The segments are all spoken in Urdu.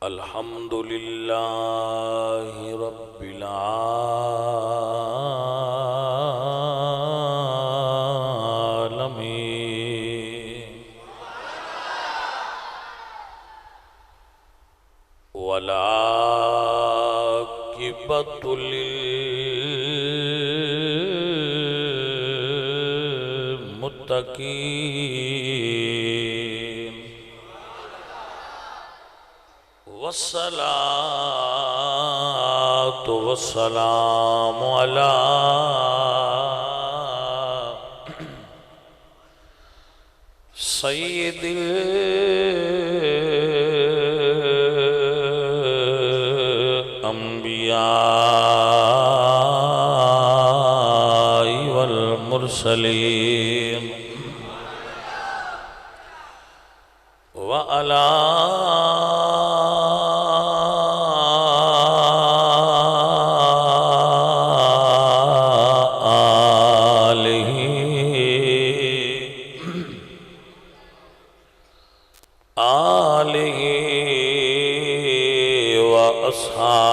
الحمد لله رب العالمين والعاقبة للمتقين والصلاة والسلام على سيد الأنبياء والمرسلين وعلى آلہ وأصحابہ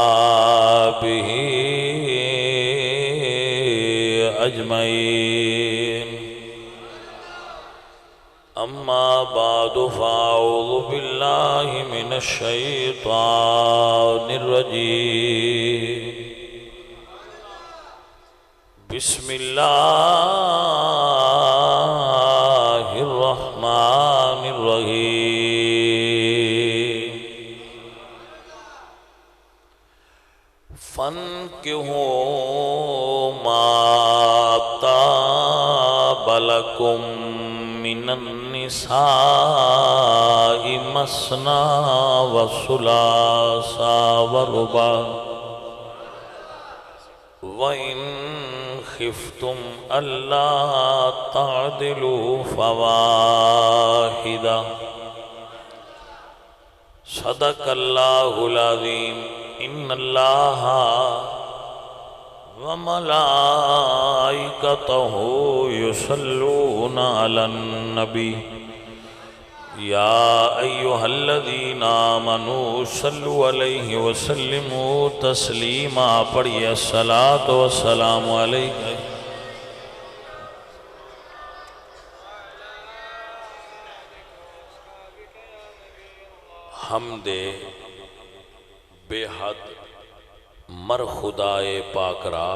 أجمعين أما بعد فأعوذ بالله من الشيطان الرجيم بسم الله الرحمن الرحيم فانكحوا ما طاب لكم من النساء مثنى وثلاث ورباع وإن خفتم ألا تعدلوا فواحدة صدق الله العظيم إن الله وملائكته يصلون على النبي يا أيها الذين آمنوا صلوا عليه وسلموا تسليما پڑھیے الصلاة والسلام عليك حمد بے حد مر خدائے پاک را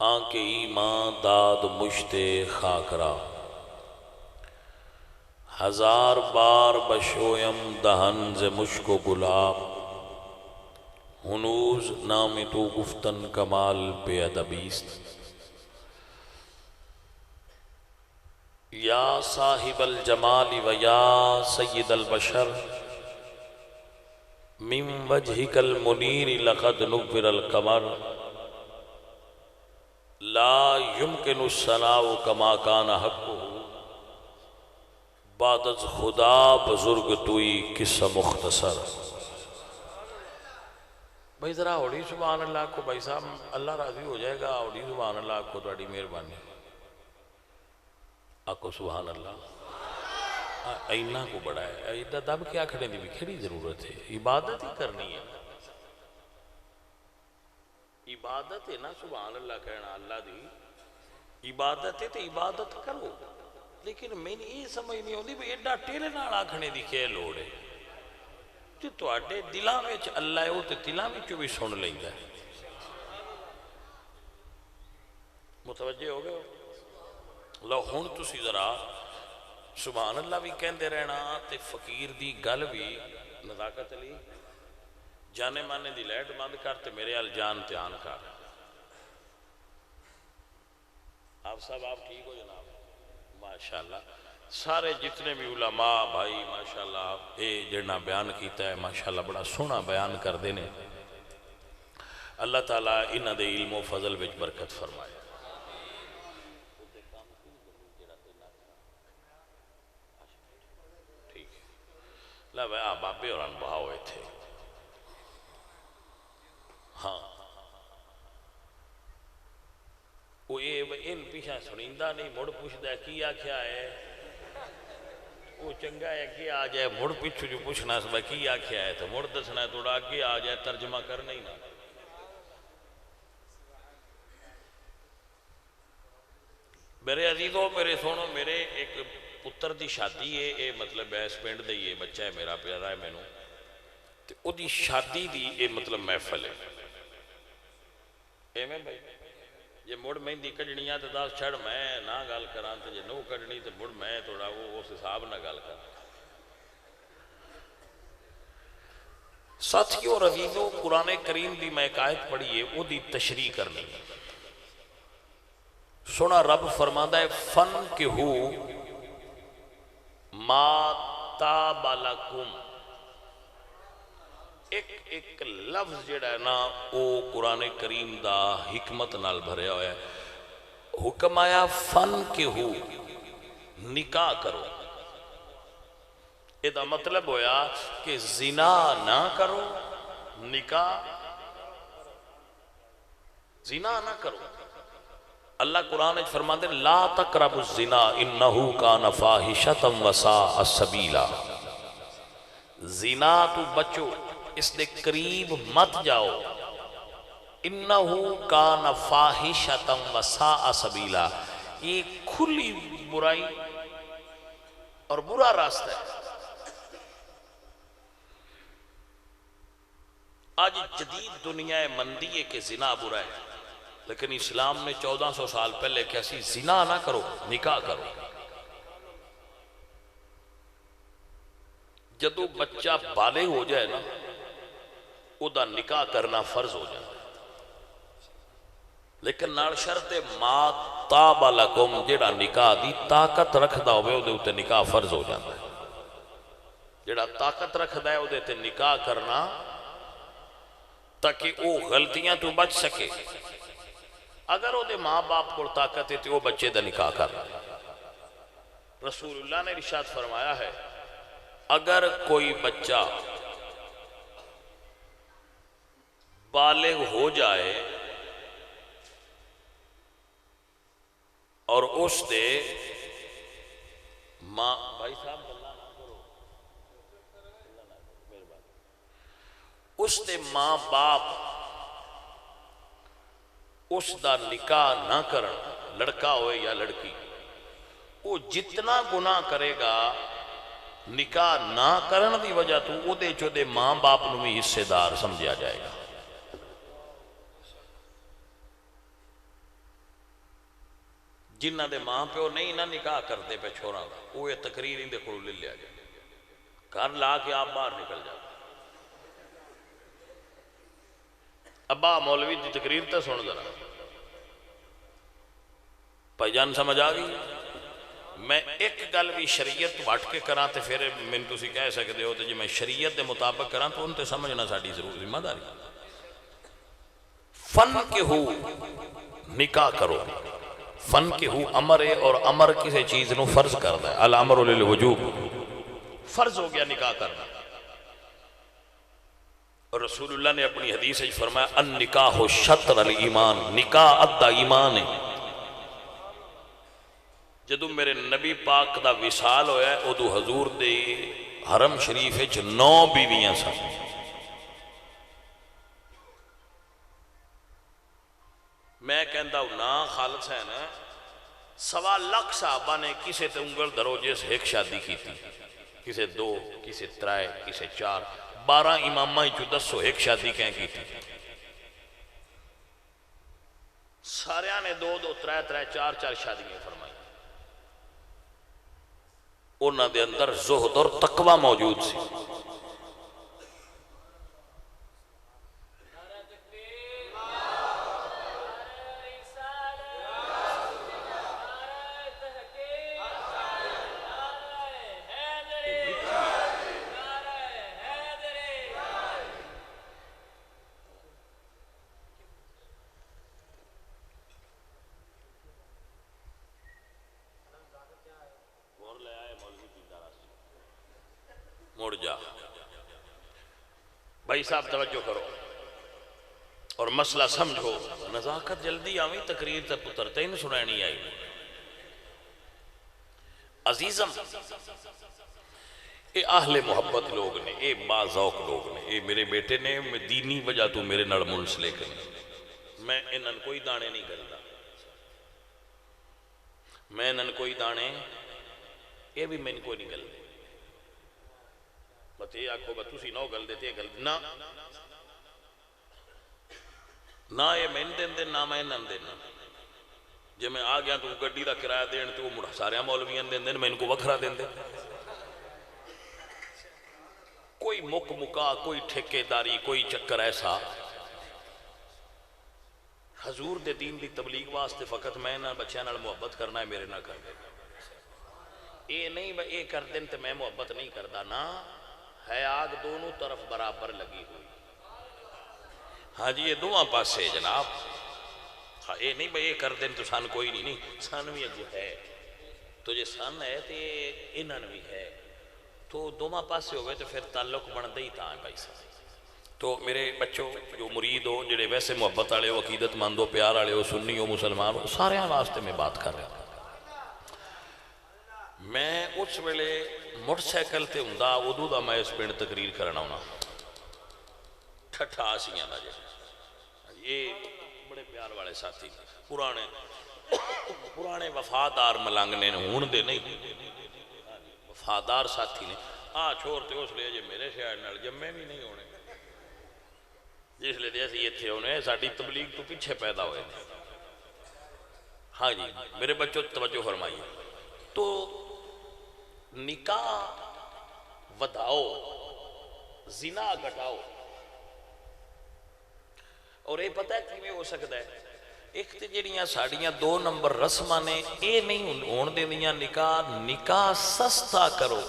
آنکہ ایمان داد مشتے خاک را ہزار بار بشویم دہن ز مشک و گلاب ہنوز نام تو گفتن کمال پہ ادبیست یا صاحب الجمال و یا سید البشر من وجهك المنیر لقد نور القمر لا يمكن الثناء كما كان حقه بعد از خدا بزرگ توئی قصہ مختصر بھائی ذرا اوڑی سبحان اللہ کو بھائی صاحب اللہ راضی ہو جائے گا اوڑی سبحان اللہ کو تھوڑی مہربانی آکو سبحان اللہ اینا کو بڑا ہے ایدہ دب کیا کھڑے دی بھی کھڑی ضرورت ہے عبادت ہی کرنی ہے عبادت ہے نا سبحان اللہ کہنا اللہ دی عبادت ہے تو عبادت کرو لیکن میں نے یہ سمجھ نہیں ہوتی بھی ایڈا ٹیلے نال آکھنے دی کھے لوڑ ہے تو تواڈے دلاں وچ اللہ ہے وہ تے دلاں وچ بھی سن لیندا ہے متوجہ ہو گئے لو ہن تسی ذرا سبحان اللہ بھی کہندے رہنا تے فقیر دی گل بھی نزاکت علی جانے مانے دی لائٹ بند کر تے میرے ال جان دھیان کر آپ صاحب آپ ٹھیک ہو جناب ماشاءاللہ سارے جتنے بھی علماء بھائی ماشاءاللہ اے جڑنا بیان کیتا ہے ماشاءاللہ بڑا سونا بیان کر دینے اللہ تعالیٰ انہ دے علم و فضل وچ برکت فرمائے ٹھیک ہے لا بھائی آپ بابے اور انبہا ہوئے تھے ہاں وہ ان پیچھا سنیندہ نہیں مڑ پوچھتا ہے کیا کیا ہے وہ چنگا ہے کہ آ جائے مڑ پچھو جو پوچھنا اس میں کی آکھیا ہے تو مڑ دسنا ہے توڑا کہ آ جائے ترجمہ کرنا ہی نہ. میرے عزیزوں میرے سونو میرے ایک پتر دی شادی ہے اے مطلب ایس پینڈ دی یہ بچہ ہے میرا پیارا ہے مینوں تے او دی شادی دی اے مطلب محفل ہے اے میں بھائی یہ مڑ مہندی کجنیاں تے دس چھڑ میں نہ گل کراں تے جے نو کجنی تے مڑ میں تھوڑا وہ اس حساب نہ گل کراں. ساتھیو اور عزیزو قرآن کریم دی میں ایک آیت پڑھی ہے وہ دی تشریح کرنی ہے. سونا رب فرماندہ ہے فن کے ہو ما تاب لکم. ایک لفظ جڑا ہے نا وہ قرآن کریم دا حکمت نال بھریا ہوا ہے. حکم آیا فن کے ہو نکاح کرو. یہ دا مطلب ہویا کہ زنا نہ کرو نکاح زنا نہ کرو. اللہ قرآن فرماتے ہیں لا تقربوا الزنا انہو کان فاحشۃ وساء سبیلا. زنا تو بچو اس دے قریب مت جاؤ. انہو کان فاحشۃ وساء سبیلا یہ کھلی برائی اور برا راستہ ہے. آج جدید دنیا مندی ہے کہ زنا برا ہے لیکن اسلام نے 1400 سال پہلے کیسی زنا نہ کرو نکاح کرو. جدو بچہ بالغ ہو جائے نا او دا نکاح کرنا فرض ہو جائے لیکن نال شرط ما تاب لکم جڑا نکاح دی طاقت رکھدا ہوئے او دے اتے نکاح فرض ہو جاتا ہے. جڑا طاقت رکھدا ہے او دے تے نکاح کرنا تاکہ وہ غلطیاں تو بچ سکے. اگر وہ دے ماں باپ کو طاقت ہے تو وہ بچے دا نکاح کر. رسول اللہ نے ارشاد فرمایا ہے اگر کوئی بچہ بالغ ہو جائے اور اس دے ماں بھائی صاحب اس دے ماں باپ اس دا نکاح نہ کرن لڑکا ہوئے یا لڑکی وہ جتنا گناہ کرے گا نکاح نہ کرن دی وجہ تو او دے جو دے ماں باپ نو بھی حصے دار سمجھا جائے گا. جنہ دے ماں پیو نہیں نہ نکاح کرتے پہ چھوڑا وہ یہ تقریر ہی دے کھڑو لے لیا جائے گھر لا کے آپ باہر نکل جائے. ابا مولوی دی تقریر تے سن ذرا بھائی جان سمجھ آ گئی. میں ایک گل بھی شریعت وٹ کے کراں تے پھر من تسی کہہ سکتے ہو تے جی میں شریعت دے مطابق کراں تو ان تے سمجھنا ساڈی ضرور ذمہ داری. فن کے ہو نکاح کرو. فن کے ہو امر ہے اور امر کسی چیز نو فرض کردا ہے. الامر للوجوب فرض ہو گیا نکاح کرنا. اور رسول اللہ نے اپنی حدیث سے فرمایا النکاح شطر الایمان نکاح ادھا ایمان ہے. جدو میرے نبی پاک دا وصال ہویا ہے ادو حضور دے حرم شریف 9 بیویاں سن. میں کہندا ہوں نا خالد حسین 1.25 لاکھ صحابہ نے کسے تے انگل دروجے سے ایک شادی کی تھی کسے 2 کسے 3 کسے 4 12 امامہ جو 10 ایک شادی کہیں کی تھی. سارے نے 2 2 3 3 4 4 شادیاں فرمائی. انہاں دے اندر زہد اور تقوی موجود سی. مڑ جا بھائی صاحب توجہ کرو اور مسئلہ سمجھو. نزاکت جلدی آویں تقریر تے پتر تین سنانی آئی. عزیزم یہ اہل محبت لوگ نے، یہ باذوق لوگ نے، یہ میرے بیٹے نے دینی وجہ تو میرے نال منسلک ہیں، میں انہاں کوئی دانے نہیں کرتا، میں انہاں کوئی دانے، یہ بھی میں کوئی نہیں گل دے بس یہ آکھو بس تسی نہ گل دیتے گل نہ نہ یہ میں دین دین نہ میں انہاں دینا، جے میں آ گیا تو گڈی دا کرایہ دین تو وہ سارے مولویاں دین دین میں ان کو وکھرا دین دے، کوئی مک مکا کوئی ٹھیکے داری کوئی چکر ایسا، حضور دے دین دی تبلیغ واسطے فقط میں نہ بچیاں نال محبت کرنا ہے، میرے نہ کر دے یہ نہیں یہ کر دیں تو میں محبت نہیں کرتا، نا ہے آگ دونوں طرف برابر لگی ہوئی، ہاں جی یہ دونوں پاسے جناب، ہاں یہ نہیں بھئی یہ کر دیں تو سان کوئی نہیں، سان بھی اگو ہے تو جے سان ہے تو انہاں بھی ہے تو دونوں پاسے ہوئے تو پھر تعلق بن دے ہی تھا بھائی صاحب۔ تو میرے بچوں جو مرید ہو جڑے ویسے محبت والے ہو عقیدت مند ہو پیار والے ہو سنی ہو مسلمان ہو سارے واسطے میں بات کر رہا ہوں۔ میں اس ویلے موٹر سائیکل تے ہوندا ادو دا میں اس پنڈ تقریر کرنا ہونا ٹھٹھا آسیاں دا جی، یہ بڑے پیار والے ساتھی پرانے وفادار ملنگ نے ہون دے نہیں وفادار ساتھی نے آ چھوڑتے اس لئے جے میرے شہر نال جمے بھی نہیں ہونے جس لئے دے اسی اتھے ہونے ساڑھی تبلیغ تو پیچھے پیدا ہوئے تھے۔ ہاں جی میرے بچوں توجہ فرمائیے، تو نکاح وداؤ زنا گھٹاؤ، اور یہ پتہ ہے کیویں ہو سکتا ہے، ایک تے جڑیاں ساڑیاں دو نمبر رسماں نے اے نہیں ہون دیندیاں نکاح سستا کرو،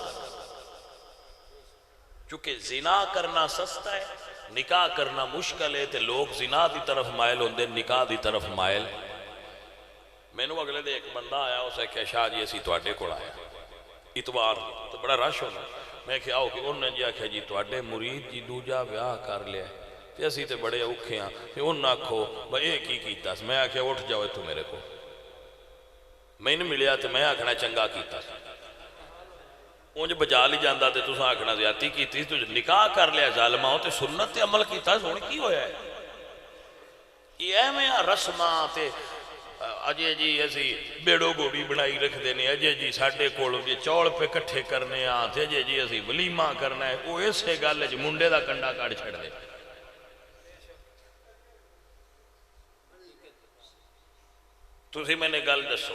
چونکہ زنا کرنا سستا ہے نکاح کرنا مشکل ہے تے لوگ زنا دی طرف مائل ہوندے نکاح دی طرف مائل۔ میں نو اگلے دے ایک بندہ آیا اسے کہ شاہ جی اسی تواڈے کول آیا اتوار تو بڑا رش ہونا، میں کہ آؤ کہ انہوں نے جی آکھیا جی تواڈے مرید جی دوجا ویاہ کر لیا تے اسی تے بڑے اوکھے ہاں تے انہوں آکھو بھئی اے کی کیتا میں آکھیا اٹھ جاؤ تو میرے کو میں نے ملیا تے میں آکھنا چنگا کیتا اونج بجا لی جاندہ تے تساں آکھنا زیادتی کیتی تو نکاح کر لیا ظالمہ ہو تے سنت تے عمل کیتا سونے کی ہویا ہے یہ ہے میں رسماں تے اجے جی اسی بیڑو گوڑی بڑائی رکھ دینے اجے جی ساڑھے کولوں جی چوڑ پہ کٹھے کرنے آتے اجے جی اسی ولیمہ کرنا ہے وہ اسے گالے جی منڈے دا کنڈا کاڑ چھڑ دے تو اسی میں نے گل دسو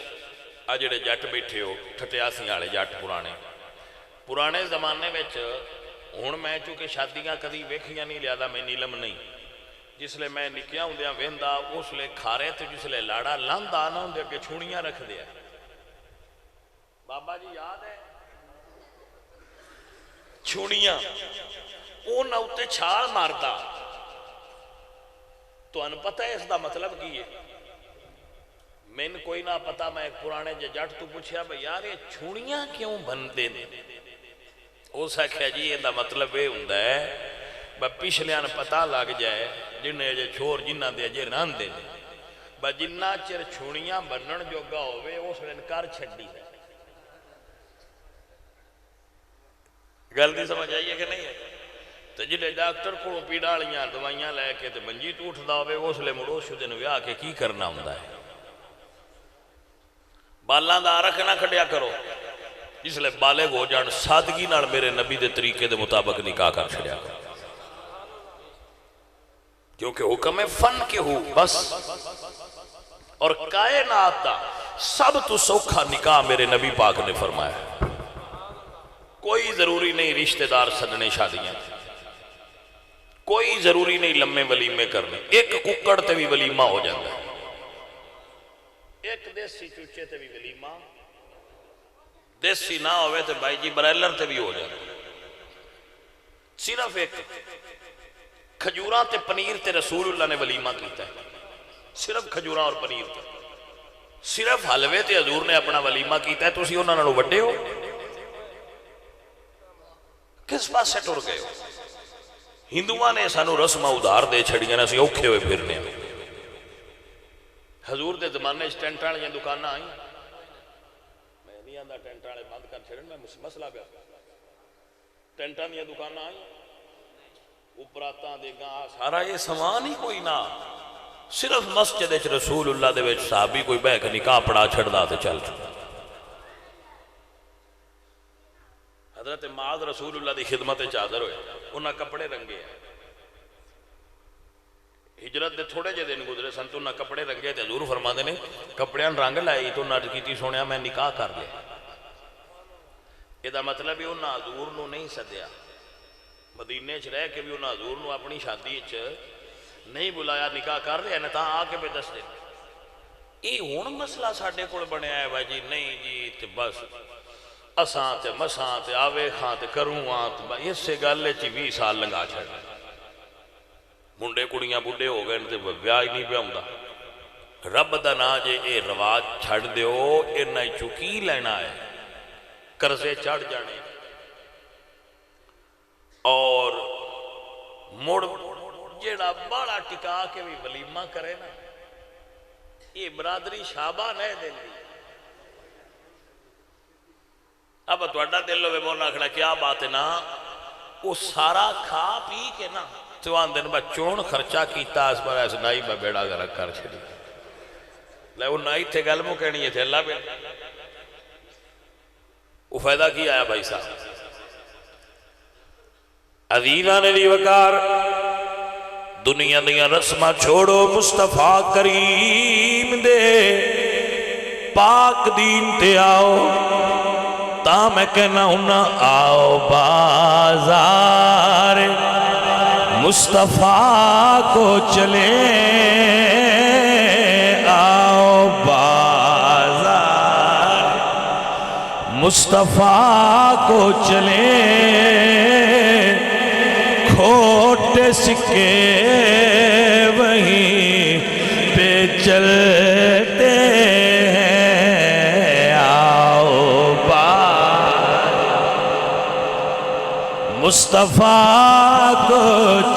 اجڑے جٹ بیٹھے ہو ٹھٹیاسی آلے جٹ پرانے زمانے میں ہون میں چونکہ شادیاں کدی ویکھیاں نہیں لیا میں نیلم نہیں جس لئے میں نکیاں ہوں دیا ویندہ اس لئے کھارے تھے جس لئے لاڑا لند آنا ہوں دیا کہ چھوڑیاں رکھ دیا بابا جی یاد ہے چھوڑیاں اون اوتے چھاڑ مارتا تو ان پتہ ہے اس دا مطلب کی ہے میں نے کوئی نہ پتا میں ایک پرانے جٹ تو پوچھیا بھئی یار یہ چھوڑیاں کیوں بندے نے وہ سکھیا جی یہ دا مطلب یہ ہوندہ ہے پچھلیاں پتہ لگ جائے جنہیں جے چھوڑ جنہ دے جے ران دے جنہ چر چھوڑیاں بنن جو گا ہوئے اس نے انکار چھڑ دی ہے غلطی سمجھ آئیے کہ نہیں ہے تو جنہیں ڈاکٹر کو پیڑالیاں دوائیاں لے کے تو بنجی ٹوٹ دا ہوئے اس لئے مڑو شو دن ویا کے کی کرنا ہوندہ ہے بالاں دا رکھنا کھڑیا کرو اس لئے بالغ ہو جان سادگی نال میرے نبی دے طریقے دے مطابق نکاح کر چھڑیا کرو کیونکہ حکم فن کے ہو بس اور کائنات دا سب تو سوکھا نکاح میرے نبی پاک نے فرمایا کوئی ضروری نہیں رشتہ دار سدنے شادیاں کوئی ضروری نہیں لمحے ولیمے کرنے ایک ککڑ تے بھی ولیمہ ہو جاتا ہے ایک دیسی چوچے تے بھی ولیمہ دیسی نہ ہوئے تے بھائی جی برائلر تے بھی ہو جاتا ہے صرف ایک کھجوراں تے پنیر تے رسول اللہ نے ولیمہ کیتا ہے صرف کھجوراں اور پنیر تے صرف حلوے تے حضور نے اپنا ولیمہ کیتا ہے تو اسی انہوں نے وڈے ہو کس پاس سے ٹر گئے ہو ہندوان نے سانو رسمہ ادھار دے چھڑیاں نا سی اوکھے ہوئے پھرنے حضور دے زمانے ٹینٹاں والیاں دکاناں آئیں میں نہیں آندا ٹینٹاں والے بند کر چھڑن میں مسئلہ پہ ٹینٹاں دیا دکاناں آئی اوپراتاں دے گاں سارا یہ سامان ہی کوئی نہ صرف مسجد رسول اللہ دے وچ صحابی کوئی بہ کے نکاح پڑھا چھڑدا تے چل حضرت معاذ رسول اللہ دی خدمت حاضر ہوئے انہاں کپڑے رنگے ہجرت دے تھوڑے جے دن گزرے سن تو انہاں کپڑے رنگے تے حضور فرماندے نے کپڑیاں رنگ لائی تو انہاں کیتی سونیا میں نکاح کر لیا یہ دا مطلب ہے انہاں حضور نو نہیں سدیا مدینے چ رہ کے بھی انہاں حضور نو اپنی شادی چ نہیں بلایا نکاح کر رہے ہیں تا آ کے پہ دس دے یہ ہون مسئلہ ساڑھے کول بنے آئے بھائی جی نہیں جی تے بس اساں تے مساں تے آوے خاں تے کروں آن تے اس سے گالے چی 20 سال لنگا چھڑ منڈے کڑیاں بڑھے ہو گئے تے بیاہ نہیں پہ ہوندا رب دا نا جے اے رواج چھڑ دیو اے نہ چکی لینا ہے قرضے چڑھ جانے اور مڑ جیڑا بڑا ٹکا کے بھی ولیمہ کرے نا یہ برادری شابہ نہیں دیں گی اب توڑا دل لو بے مولا کھڑا کیا بات ہے نا وہ سارا کھا پی کے نا تو آن دن با چون خرچہ کیتا اس پر ایسے نائی با بیڑا گرک کر چھڑی لے وہ نائی تھے گلموں کہنی ہے تھے اللہ بے وہ فائدہ کیا آیا بھائی صاحب عزیزان علی وقار دنیا دیا رسمہ چھوڑو مصطفیٰ کریم دے پاک دین تے آؤ تا میں کہنا ہونا آؤ بازار مصطفیٰ کو چلے آؤ بازار مصطفیٰ کو چلے کھوٹے سکے وہیں پہ چلتے ہیں آؤ مصطفیٰ کو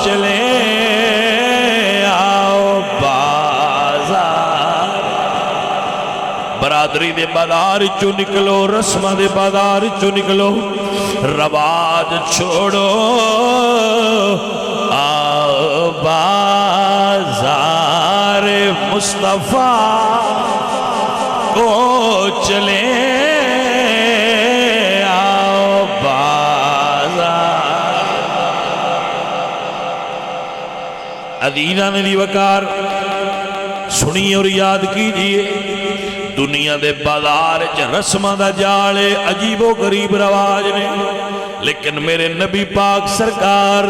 چلے آؤ بازار برادری دے بازار چو نکلو رسمہ دے بازار چو نکلو رواج چھوڑو آؤ بازار مصطفیٰ کو چلے آؤ بازار عزیزان علی وقار سنیے اور یاد کیجئے دنیا دے بازار رسمہ دا جالے عجیب و غریب رواج نے لیکن میرے نبی پاک سرکار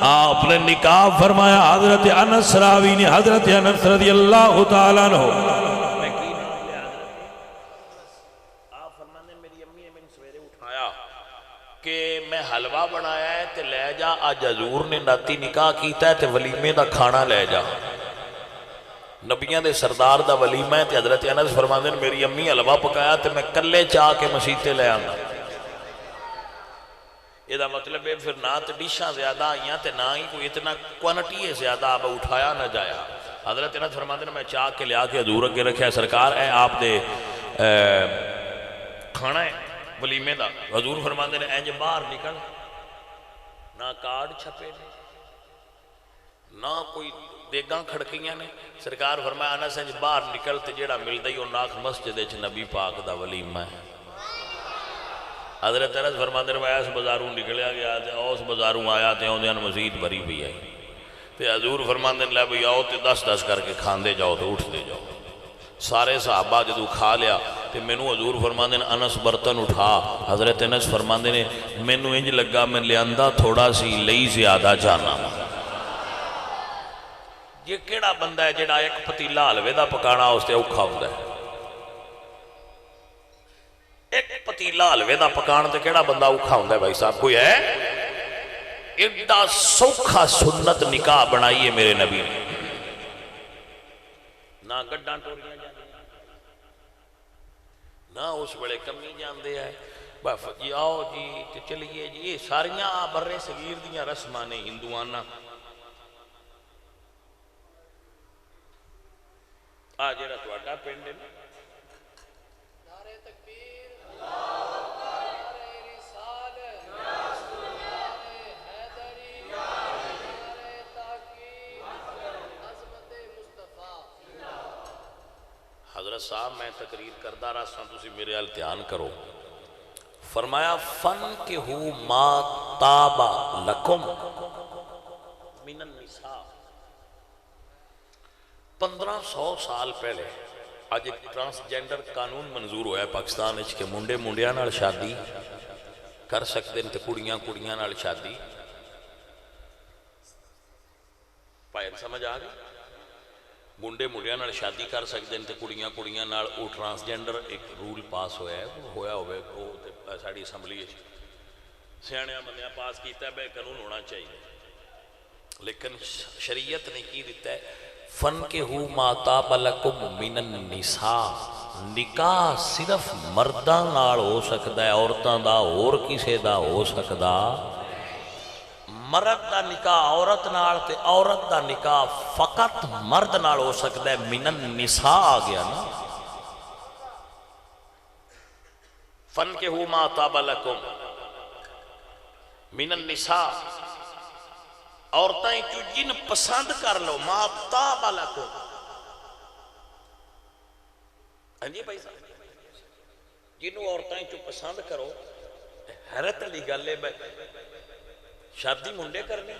آپ نے نکاح فرمایا حضرت انس راوی نے حضرت انس رضی اللہ تعالیٰ عنہ آپ فرمانے میری امی میں سویرے اٹھایا کہ میں حلوہ بنایا ہے تے لے جا آج حضور نے ناتی نکاح کیتا ہے تے ولیمے دا کھانا لے جا نبیان دے سردار دا ولیمہ ہے تے حضرت انس فرمانے میری امی حلوہ پکایا تے میں کلے چاہ کے مسیطے لے آنا یہ دا مطلب ہے پھر نہ تے ڈیشاں زیادہ آئیاں تے نہ ہی کوئی اتنا کوانٹی ہے زیادہ اب اٹھایا نہ جایا حضرت انس فرماتے ہیں میں چاہ کے لیا کے حضور کے رکھے سرکار اے آپ دے کھانا ہے ولیمے دا حضور فرماتے ہیں اینج باہر نکل نہ کارڈ چھپے نہ کوئی دیگاں کھڑکیاں نے سرکار فرمایا انس اینج باہر نکل تے جیڑا مل دئی اور ناک مسجد اچھ نبی پاک دا ولیمہ ہے حضرت انس فرماتے ہیں اس بازاروں نکلیا گیا تھے اس بازاروں آیا تھے انہوں نے مزید بری بھی آئی تے حضور فرماتے ہیں لے بھئی آؤ تے 10-10 کر کے کھاندے جاؤ تے اٹھ دے جاؤ سارے صحابہ جدو کھا لیا تے مینوں حضور فرماتے ہیں انس برتن اٹھا حضرت انس فرماتے ہیں مینوں انج لگا میں لیاندہ تھوڑا سی لئی زیادہ جانا یہ کیڑا بندہ ہے جڑا ایک پتیلا حلوے دا پکانا اس تے اوکھا ہوتا ہے ایک پتیلا حلوے دا پکان تے کیڑا بندہ اوکھا ہوتا ہے بھائی صاحب کوئی ہے ایڈا سوکھا سنت نکاح بنائی ہے میرے نبی نے نہ گڈاں ٹوریاں جاندے نہ اس بڑے کمی جاندے ہیں جی آؤ جی تے چلیے جی یہ ساریاں برے صغیر دیاں رسماں نے ہندوانہ آج جڑا تواڈا پنڈ ہے نعرہ تکبیر نعرہ رسالت صاحب میں تقریر کردہ رہا سا تسی میرے حال دھیان کرو. فرمایا فَانْكِحُوا مَا طَابَ لَكُمْ مِنَ النِّسَاءِ. 1500 سال پہلے آج ایک ٹرانسجینڈر قانون منظور ہوا ہے پاکستان وچ کہ منڈے منڈیاں نال شادی کر سکتے ہیں تے کڑیاں کڑیاں نال شادی. پائن سمجھ آ گئی؟ منڈے منڈیاں نال شادی کر سکتے ہیں تے کڑیاں کڑیاں نال. وہ ٹرانسجینڈر ایک رول پاس ہویا ہے, ہویا ہوئے وہ ساڑی اسمبلی سیاںیاں بندیاں پاس کیتا ہے بے قانون ہونا چاہیے. لیکن شریعت نے کی دیتا ہے فَانْكِحُوا مَا طَابَ لَكُمْ مِنَ النِّسَاءِ. نکاح صرف مرداں نال ہو سکتا ہے, عورتاں دا اور کسے دا ہو سکتا. مرد دا نکاح عورت نال تے عورت دا نکاح فقط مرد نال ہو سکتا ہے. من النساء آ گیا نا. فَانْكِحُوا مَا طَابَ لَكُمْ من النساء. عورتیں جو جن پسند کر لو مَا طَابَ لَكُمْ. ہاں جی بھائی صاحب, جنہوں عورتیں جو پسند کرو. حیرت علی گل ہے شادی منڈے کرنی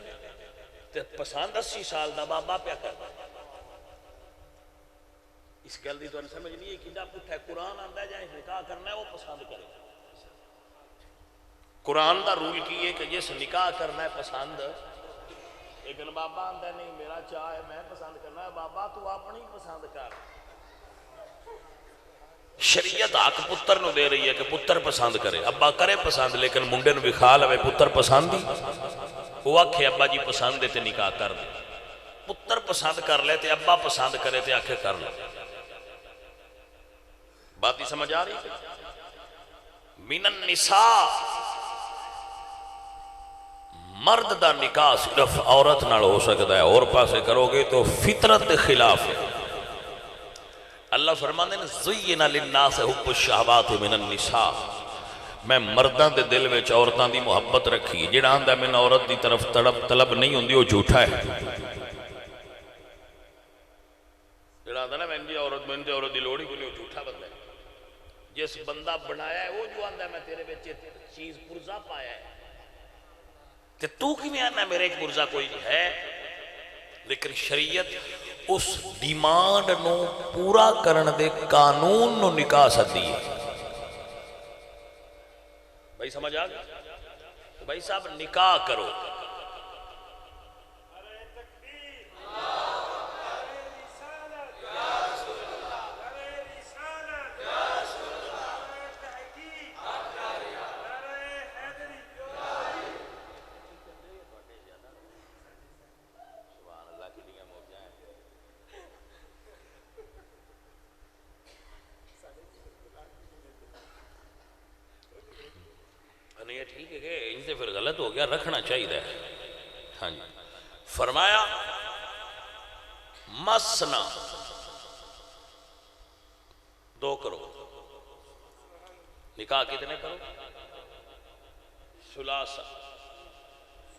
تے پسند 80 سال دا بابا پیا کرنا. اس گل دی تو سمجھ نہیں ہے کہ جب پٹھا قرآن آندا ہے جائے نکاح کرنا ہے وہ پسند کرے. قرآن دا رول کی ہے کہ جس نکاح کرنا ہے پسند, لیکن بابا آندا ہے نہیں میرا چاہ ہے میں پسند کرنا ہے. بابا تو اپنی پسند کر. شریعت حق پتر نو دے رہی ہے کہ پتر پسند کرے. ابا کرے پسند لیکن منڈے نو بھی خیال ہوئے پتر پسند ہی وہ آکھے ابا جی پسند دے تے نکاح کر دے. پتر پسند کر لے تے ابا پسند کرے تے آکھے کر لے. بات ہی سمجھ آ رہی ہے؟ من النساء. مرد دا نکاح صرف عورت نال ہو سکتا ہے, اور پاسے کرو گے تو فطرت کے خلاف ہے. اللہ فرمانے نے زُيِّنَ لِلنَّاسِ حُبُّ الشَّهَوَاتِ مِنَ النِّسَاءِ. میں مرداں دے دل وچ عورتاں دی محبت رکھی. جڑا آندا میں عورت دی طرف طلب نہیں ہوندی وہ جھوٹا ہے. جڑا آندا نا میں دی عورت دی لوڑ ہی کوئی نہیں, وہ جھوٹا بندہ ہے. جس بندہ بنایا ہے وہ جو آندا میں تیرے وچ چیز پرزا پایا ہے تے تو کیویں آنا میرے ایک پرزا کوئی نہیں ہے. لیکن شریعت اس ڈیمانڈ نو پورا کرن دے قانون نو نکاح سدی ہے. بھائی سمجھ آ گیا؟ بھائی صاحب نکاح کرو. یہ ٹھیک ہے کہ ان سے پھر غلط ہو گیا, رکھنا چاہیے. ہاں جی فرمایا مسنا دو کرو. نکاح کتنے کرو؟ ثلاثہ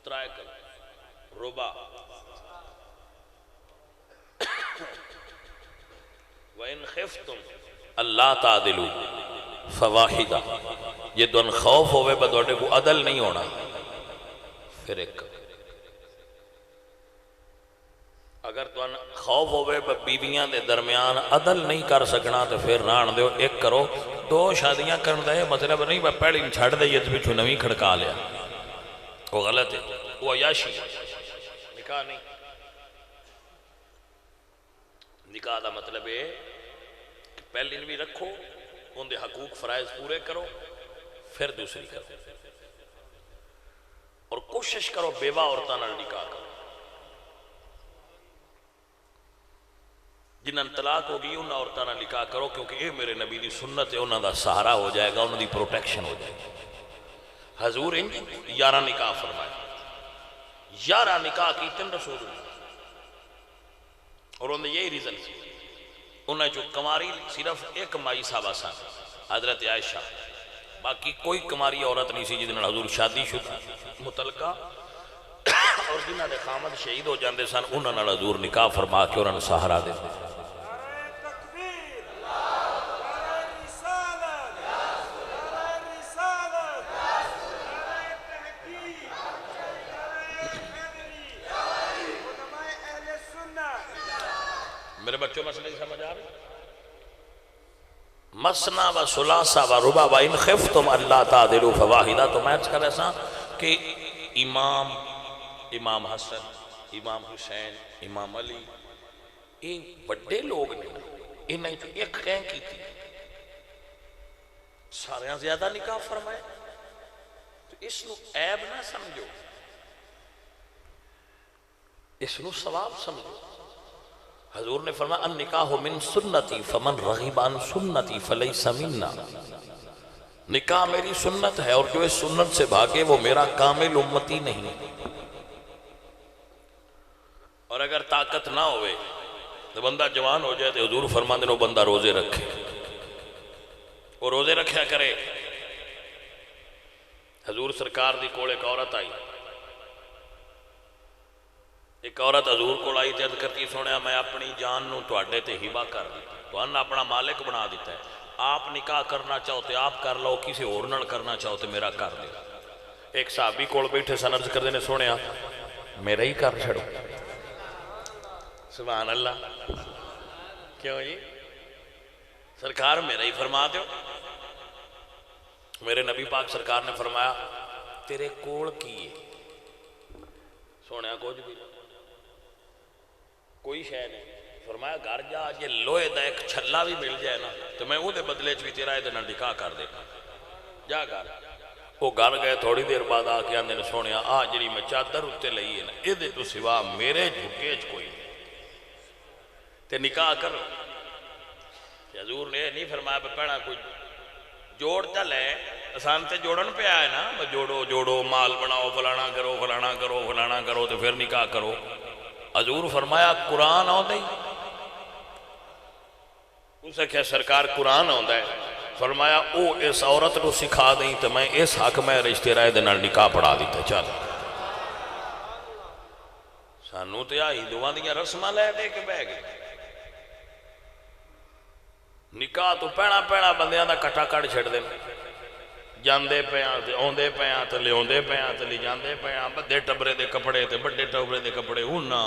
ترائے کرو, ربع وَإِنْ خِفْتُمْ أَلَّا تَعْدِلُوا فَوَاحِدًا. یہ دون خوف ہوئے بدوڑے کو عدل نہیں ہونا پھر ایک. اگر تو خوف ہوئے بیویاں دے درمیان عدل نہیں کر سکنا تو پھر ران دیو ایک کرو. دو شادیاں کرن دے مطلب نہیں میں پہلی چھڑ دے یہ تو پچھو نویں کھڑکا لیا, وہ غلط ہے, وہ عیاشی. نکاح نہیں. نکاح دا مطلب ہے کہ پہلی بھی رکھو, ان دے حقوق فرائض پورے کرو, پھر دوسری کرو. اور کوشش کرو بیوہ عورتاں نال نکاح کرو. جنہاں طلاق ہوگی ان عورتاں نال نکاح کرو, کیونکہ اے میرے نبی دی سنت ہے. انہاں دا سہارا ہو جائے گا, انہاں دی پروٹیکشن ہو جائے گا. حضور ان 11 نکاح فرمائے, 11 نکاح کیتے رسول اللہ. اور انہوں نے یہی ریزن سی. انہیں جو کماری صرف ایک مائی صاحبہ سان حضرت عائشہ, باقی کوئی کماری عورت نہیں سی جنہوں نے حضور شادی شدہ متعلقہ اور جنہوں نے خامد شہید ہو جاندے سن انہوں نے حضور نکاح فرما کے انہوں نے سہارا دے. میرے بچوں مسئلے کی سمجھ آ رہی؟ مسنا و سلاسا و ربا و ان خفتم اللہ تعدلوا فواحدہ. تو میں کر رہا کہ امام حسن، امام حسین، امام علی یہ بڑے لوگ نے، انہیں تو ایک کہیں کی تھی سارے زیادہ نکاح فرمائے. تو اس نو عیب نہ سمجھو، اس نو ثواب سمجھو. حضور نے فرمایا النکاح من سنتی فمن رغب عن سنتی فلیس منا. نکاح میری سنت ہے اور جو اس سنت سے بھاگے وہ میرا کامل امتی نہیں. اور اگر طاقت نہ ہوئے تو بندہ جوان ہو جائے تو حضور فرماندے نے وہ بندہ روزے رکھے، وہ روزے رکھیا کرے. حضور سرکار دی کول ایک عورت آئی، ایک عورت حضور کو آئی تے عرض کرتی سنیا میں اپنی جان نو تواڈے تے ہبہ کر دیتا، تو انہاں اپنا مالک بنا دیتا ہے. آپ نکاح کرنا چاہو تو آپ کر لو، کسی اور نال کرنا چاہو تو میرا کر دے. ایک صحابی کول بیٹھے سن عرض کردے نے سنیا میرا ہی کر چھڑو. سبحان اللہ. کیوں جی سرکار میرا ہی فرما دیو. میرے نبی پاک سرکار نے فرمایا تیرے کول کی ہے؟ سونے کچھ بھی کوئی شے نہیں. فرمایا گھر جا جے لوہے دا ایک چھلا بھی مل جائے نا تو میں وہ دے بدلے چ بھی تیرا یہ نکاح کر دے گا. جا گھر. وہ گھر گئے، تھوڑی دیر بعد آ کے آندے نے سونے آ جڑی میں چادر اتنے لئی ہے نا یہ تو سوا میرے جھکے چ کوئی تے نکاح کر. حضور نے نہیں فرمایا پہنا کوئی جوڑ چل ہے آسان تے جوڑن پہ آئے نا، جوڑو جوڑو مال بناؤ فلانا کرو فلانا کرو فلانا کرو تو پھر نکاح کرو. حضور فرمایا قرآن آؤں اسے کیا سرکار قرآن آؤں ہے. فرمایا او اس عورت کو سکھا دیں تو میں اس حق میں رشتے رائے دے نال نکاح پڑھا دیتا. چل سانو تے ہندوؤں دیاں رسماں لے دے کے بہ گئے. نکاح تو پینا پینا بندیاں دا کٹا کٹ چھڑ دیں. جاندے پیاں تے اوندے پیاں تے لیوندے پیاں تے لی جاندے پیاں. بڑے ٹبرے دے کپڑے تے بڑے ٹبرے دے کپڑے ہونا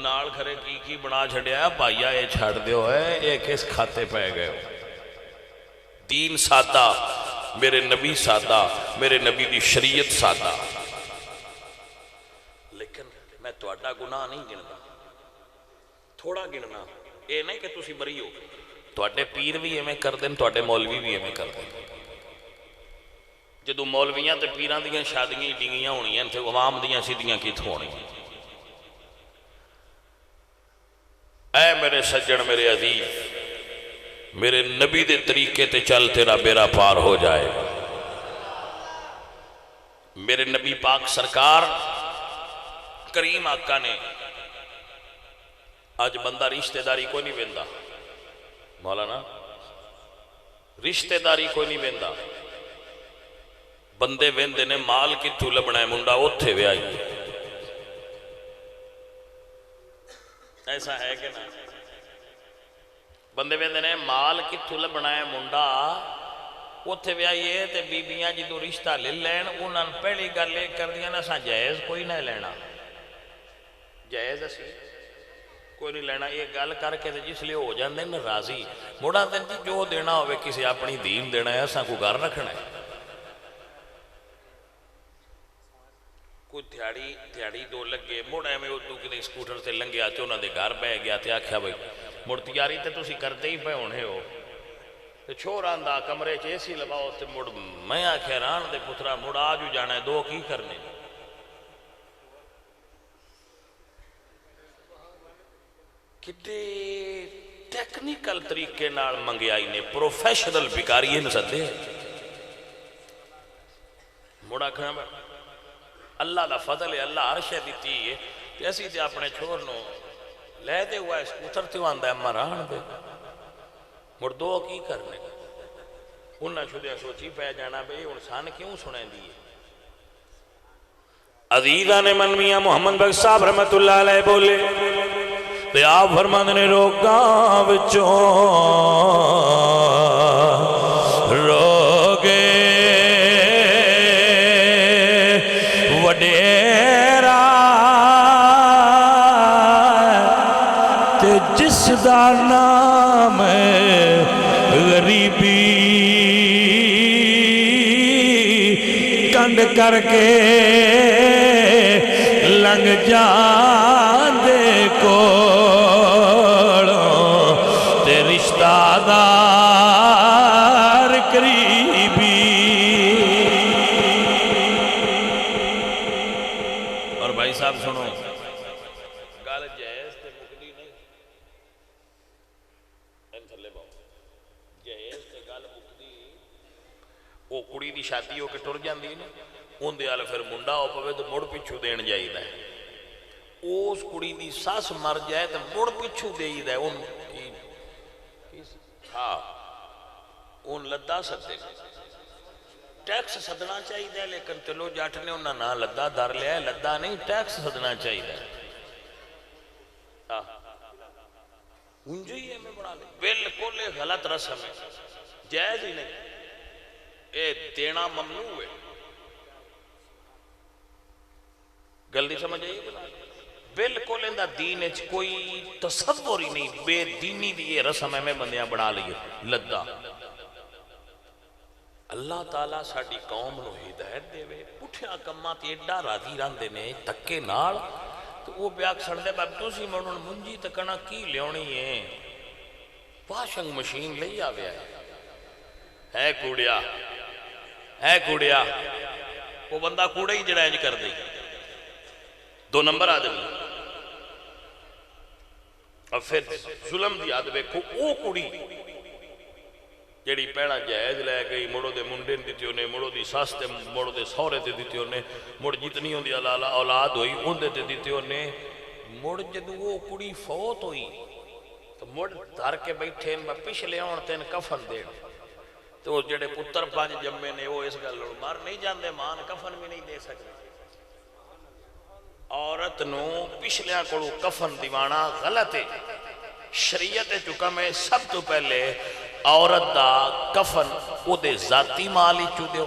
نال کھرے کی بنا چھڑیا. بھائیا یہ چھڑ دیو ہے یہ کس کھاتے پہ گئے ہو. دین سادہ، میرے نبی سادہ، میرے نبی دی شریعت سادہ. لیکن میں تواڈا گناہ نہیں گننا، تھوڑا گننا. یہ نہیں کہ تسی بری ہو. تواڈے پیر بھی ایویں کر دیں، تواڈے مولوی بھی ایویں کر دیں. جدو مولویاں تے پیران دیاں شادیاں ڈنگیاں ہونی ہیں تے عوام دیاں سیدیاں کتھوں ہونی ہیں. اے میرے سجن میرے عزیز میرے نبی دے طریقے تے چل تیرا بیڑا پار ہو جائے. میرے نبی پاک سرکار کریم آقا نے آج بندہ رشتہ داری کوئی نہیں ویندا. مولانا رشتہ داری کوئی نہیں ویندا. بندے ویندے نے مال کتھوں لبنا ہے منڈا اوتھے ویائی. ایسا ہے کہ نا بندے ویندے نے مال کتھوں لبنا ہے منڈا اوتھے ویائیے تے بیبیاں جدوں رشتہ لے لین انہاں پہلی گل یہ کر دیاں نا سا جائز کوئی نہ لینا. جائز اسی کوئی نہیں لینا. یہ گل کر کے جس لیے ہو جاندے نا راضی مڑا دن جی جو دینا ہوئے کسی اپنی دین دینا ہے اساں کو گھر رکھنا ہے. کوئی تھیاڑی دو لگے مڑ ایویں ادو کدے سکوٹر سے لنگیا تے انہاں دے گھر بہ گیا تے آکھیا بھائی مڑ تیاری تے تسی کرتے ہی پے ہونے ہو تے چھوڑ آندا کمرے چ اے سی لگاؤ تے مڑ میں آکھیا ران دے پترا مڑ آ جو جانا ہے دو کی کرنے. کتنے ٹیکنیکل طریقے نال منگیائی نے پروفیشنل بکاری نے سدے. مڑا کھانا اللہ دا فضل ہے اللہ عرشے دیتی ہے کہ اسی تے اپنے چھوڑ نو لے دے ہوا اس اترتے ہوا اندہ اما ران دے مڑ دو کی کرنے. انہاں شدہ سوچی پہ جانا بھئی انسان کیوں سنیں دیئے. عزیزان من میاں محمد بخش صاحب رحمت اللہ علیہ بولے تے آپ فرماندے نے روگاں وچوں روگے وڈیرا تے جس دا نام غریبی کنڈ کر کے لنگ جاندے کولوں تے رشتہ دار قریبی. اور بھائی صاحب سنو گل جہیز تے مکدی نہیں این تھلے باؤ جہیز تے گل مکدی وہ کڑی دی شادی ہو کے ٹر جاندی نا ان دے آلے پھر منڈا ہو پوے تو مڑ پچھو دین جائی دا ہے اس کڑی دی ساس مر جائے تو مڑ پچھو دے دا ہے ان کی ہاں ان لدہ سدے ٹیکس سدنا چاہی دا ہے لیکن چلو جاٹ نے انہاں نہ لدہ دار لیا ہے لدہ نہیں ٹیکس سدنا چاہی دا ہے انجو ہی ہے میں بڑھا لے بالکل غلط رسم ہے جائز ہی نہیں اے دینا ممنوع ہے گلدی سمجھ آئیے بالکل اندہ دین اچ کوئی تصور ہی نہیں بے دینی دی یہ رسم ہے میں بندیاں بڑھا لئے لدہ اللہ تعالیٰ ساڑی قوم نو ہدایت دے وے پٹھیا کمات ایڈا راضی ران دینے تکے نال تو وہ بیاک سڑ دے باب دوسری مرنون منجی تکنا کی لیونی ہے واشنگ مشین لئی آویا ہے کوڑیا وہ بندہ کوڑا ہی جڑا ہے کر دی 2 نمبر آدمی اور پھر ظلم دی آدمی کو او کڑی جیڑی پیڑا جائز لے گئی مڑو دے منڈے دیتی ہونے مڑو دی ساستے مڑو دے سورے تے دیتی ہونے مڑ جتنی ہوں دی اولاد ہوئی ان دے دیتی ہونے مڑ جدو وہ کڑی فوت ہوئی تو مڑ دھار کے بیٹھے ان میں پچھلے ہون تین کفن دین تو جڑے پتر 5 جمعے نے وہ اس گل مار نہیں جاندے مان کفن بھی نہیں دے سکتے عورت نو پچھلیاں کڑو کفن دیوانا غلط ہے شریعت چکا میں سب تو پہلے عورت دا کفن او دے ذاتی مال ہی چو دیو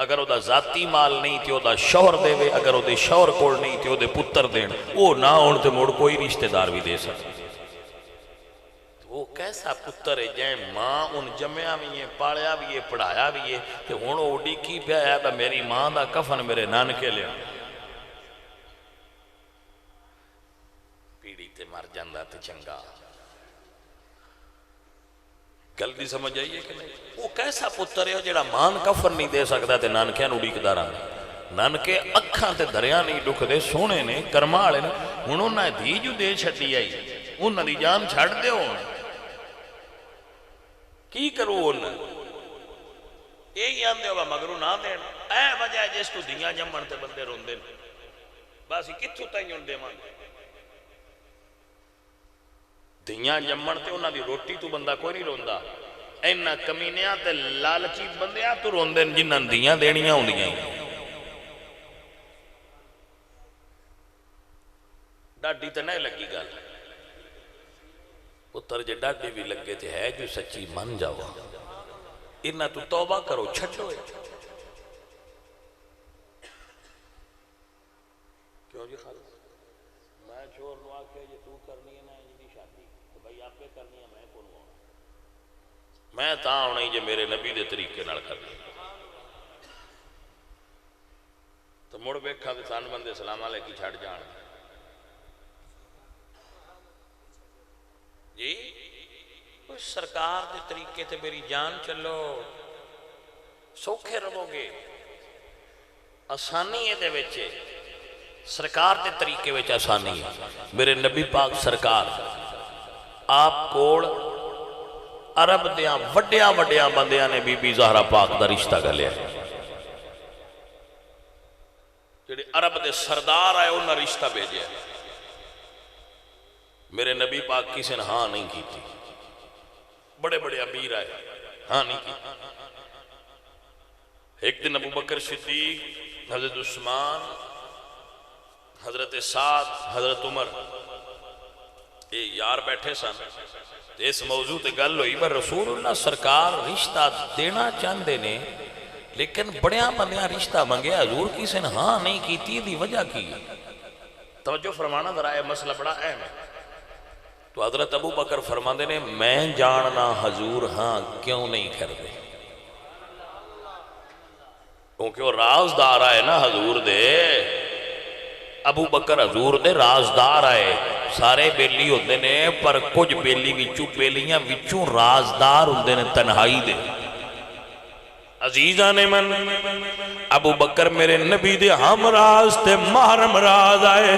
اگر او دا ذاتی مال نہیں تھی او دا شوہر دے وے اگر او دے شوہر کوڑ نہیں تھی او دے پتر دین او نہ ہونے موڑ کوئی رشتہ دار بھی دے سکتے وہ کیسا پتر ہے جائیں ماں ان جمعہ بھی ہے پاڑیا بھی ہے پڑھایا بھی ہے کہ انہوں اڈی کی پہ آیا با میری ماں دا کفن میرے نانکے لیا پیڑی تے مر جاندہ تے چنگا گل دی سمجھ آئیے کہ نہیں وہ کیسا پتر ہے جڑا مان کفن نہیں دے سکتا تے نانکیاں نوڑی کداران نانکے اکھاں تے دریاں نہیں ڈکھ دے سونے نے کرمالے نے انہوں نے دی جو دے چھٹی آئی انہوں نے جان چھڑ دے ہوں کی کرو انہوں یہی آن دے ہوگا مگرو نہ دین اے وجہ جس تو دیاں جمعن تے بندے رون دین باسی کتھو تائیں ان دے مان دیاں جمعن تے انہاں دی روٹی تو بندہ کوئی نہیں روندہ اینا کمینیاں تے لالچی بندیاں تو رون دین جنہاں دیاں دینیاں ہوں دیاں ڈاڈی تے نہیں لگی گال پتر جے ڈاڈی بھی لگے تھے ہے جو سچی من جاؤ انہاں تو توبہ کرو چھٹو ہے کیوں جی خالص میں چھوڑ نو آکے یہ تو کرنی ہے نا جی شادی تو بھائی آپ پہ کرنی ہے میں کون ہوں میں تا ہونا ہی جو میرے نبی دے طریقے نال کرنی تو مڑ بیکھا دے سان بندے سلام علیکی چھڑ جان جی اس سرکار دے طریقے تے میری جان چلو سوکھے رہو گے آسانی ہے دے ویچے سرکار دے طریقے ویچ آسانی ہے میرے نبی پاک سرکار آپ کوڑ عرب دیاں وڈیاں بندیاں نے بی بی زہرہ پاک دا رشتہ گا لیا جڑے عرب دے سردار آئے انہا رشتہ بھیجے میرے نبی پاک کسی نے ہاں نہیں کی تھی بڑے امیر آئے ہاں نہیں کی ایک دن ابو بکر صدیق حضرت عثمان حضرت سعد حضرت عمر یہ یار بیٹھے سن اس موضوع تے گل ہوئی پر رسول اللہ سرکار رشتہ دینا چاندے نے لیکن بڑیاں بندیاں رشتہ منگے حضور کسی نے ہاں نہیں کی تھی دی وجہ کی توجہ فرمانا ذرا ہے مسئلہ بڑا اہم ہے تو حضرت ابو بکر فرماندے نے میں جاننا حضور ہاں کیوں نہیں کرتے، کیونکہ وہ رازدار آئے نا حضور دے، ابو بکر حضور دے رازدار آئے، سارے بیلی ہوندے نے پر کچھ بیلی وچوں بیلیاں وچوں رازدار ہوندے نے تنہائی دے۔ عزیزان من ابو بکر میرے نبی دے ہم راز تے محرم راز آئے،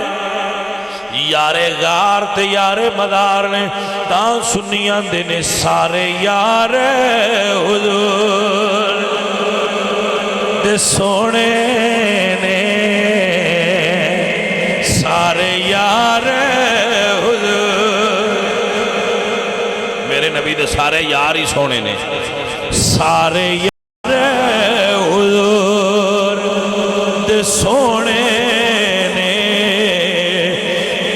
یارے غار تے یارے مدار نے تاں سنیاں دے نے سارے یارے حضور دے سونے نے، سارے یارے حضور میرے نبی دے سارے یار ہی سونے نے، سارے یارے حضور دے سونے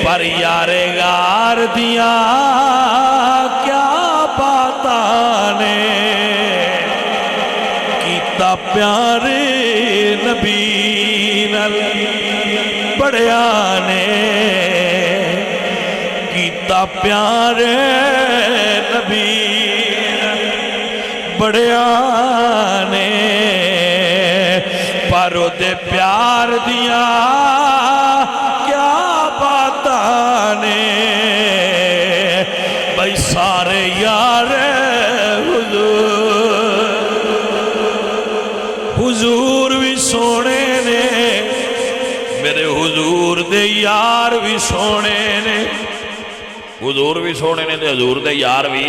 پر یارے غار دیاں کیا باتاں نے کیتا پیارے نبی نال بڑیاں نے، کیتا پیارے نبی بڑیاں نے، پر او دے پیار دیاں بھائی سارے یار حضور بھی سونے نے، میرے حضور دے یار بھی سونے نے، حضور بھی سونے نے تے حضور دے یار بھی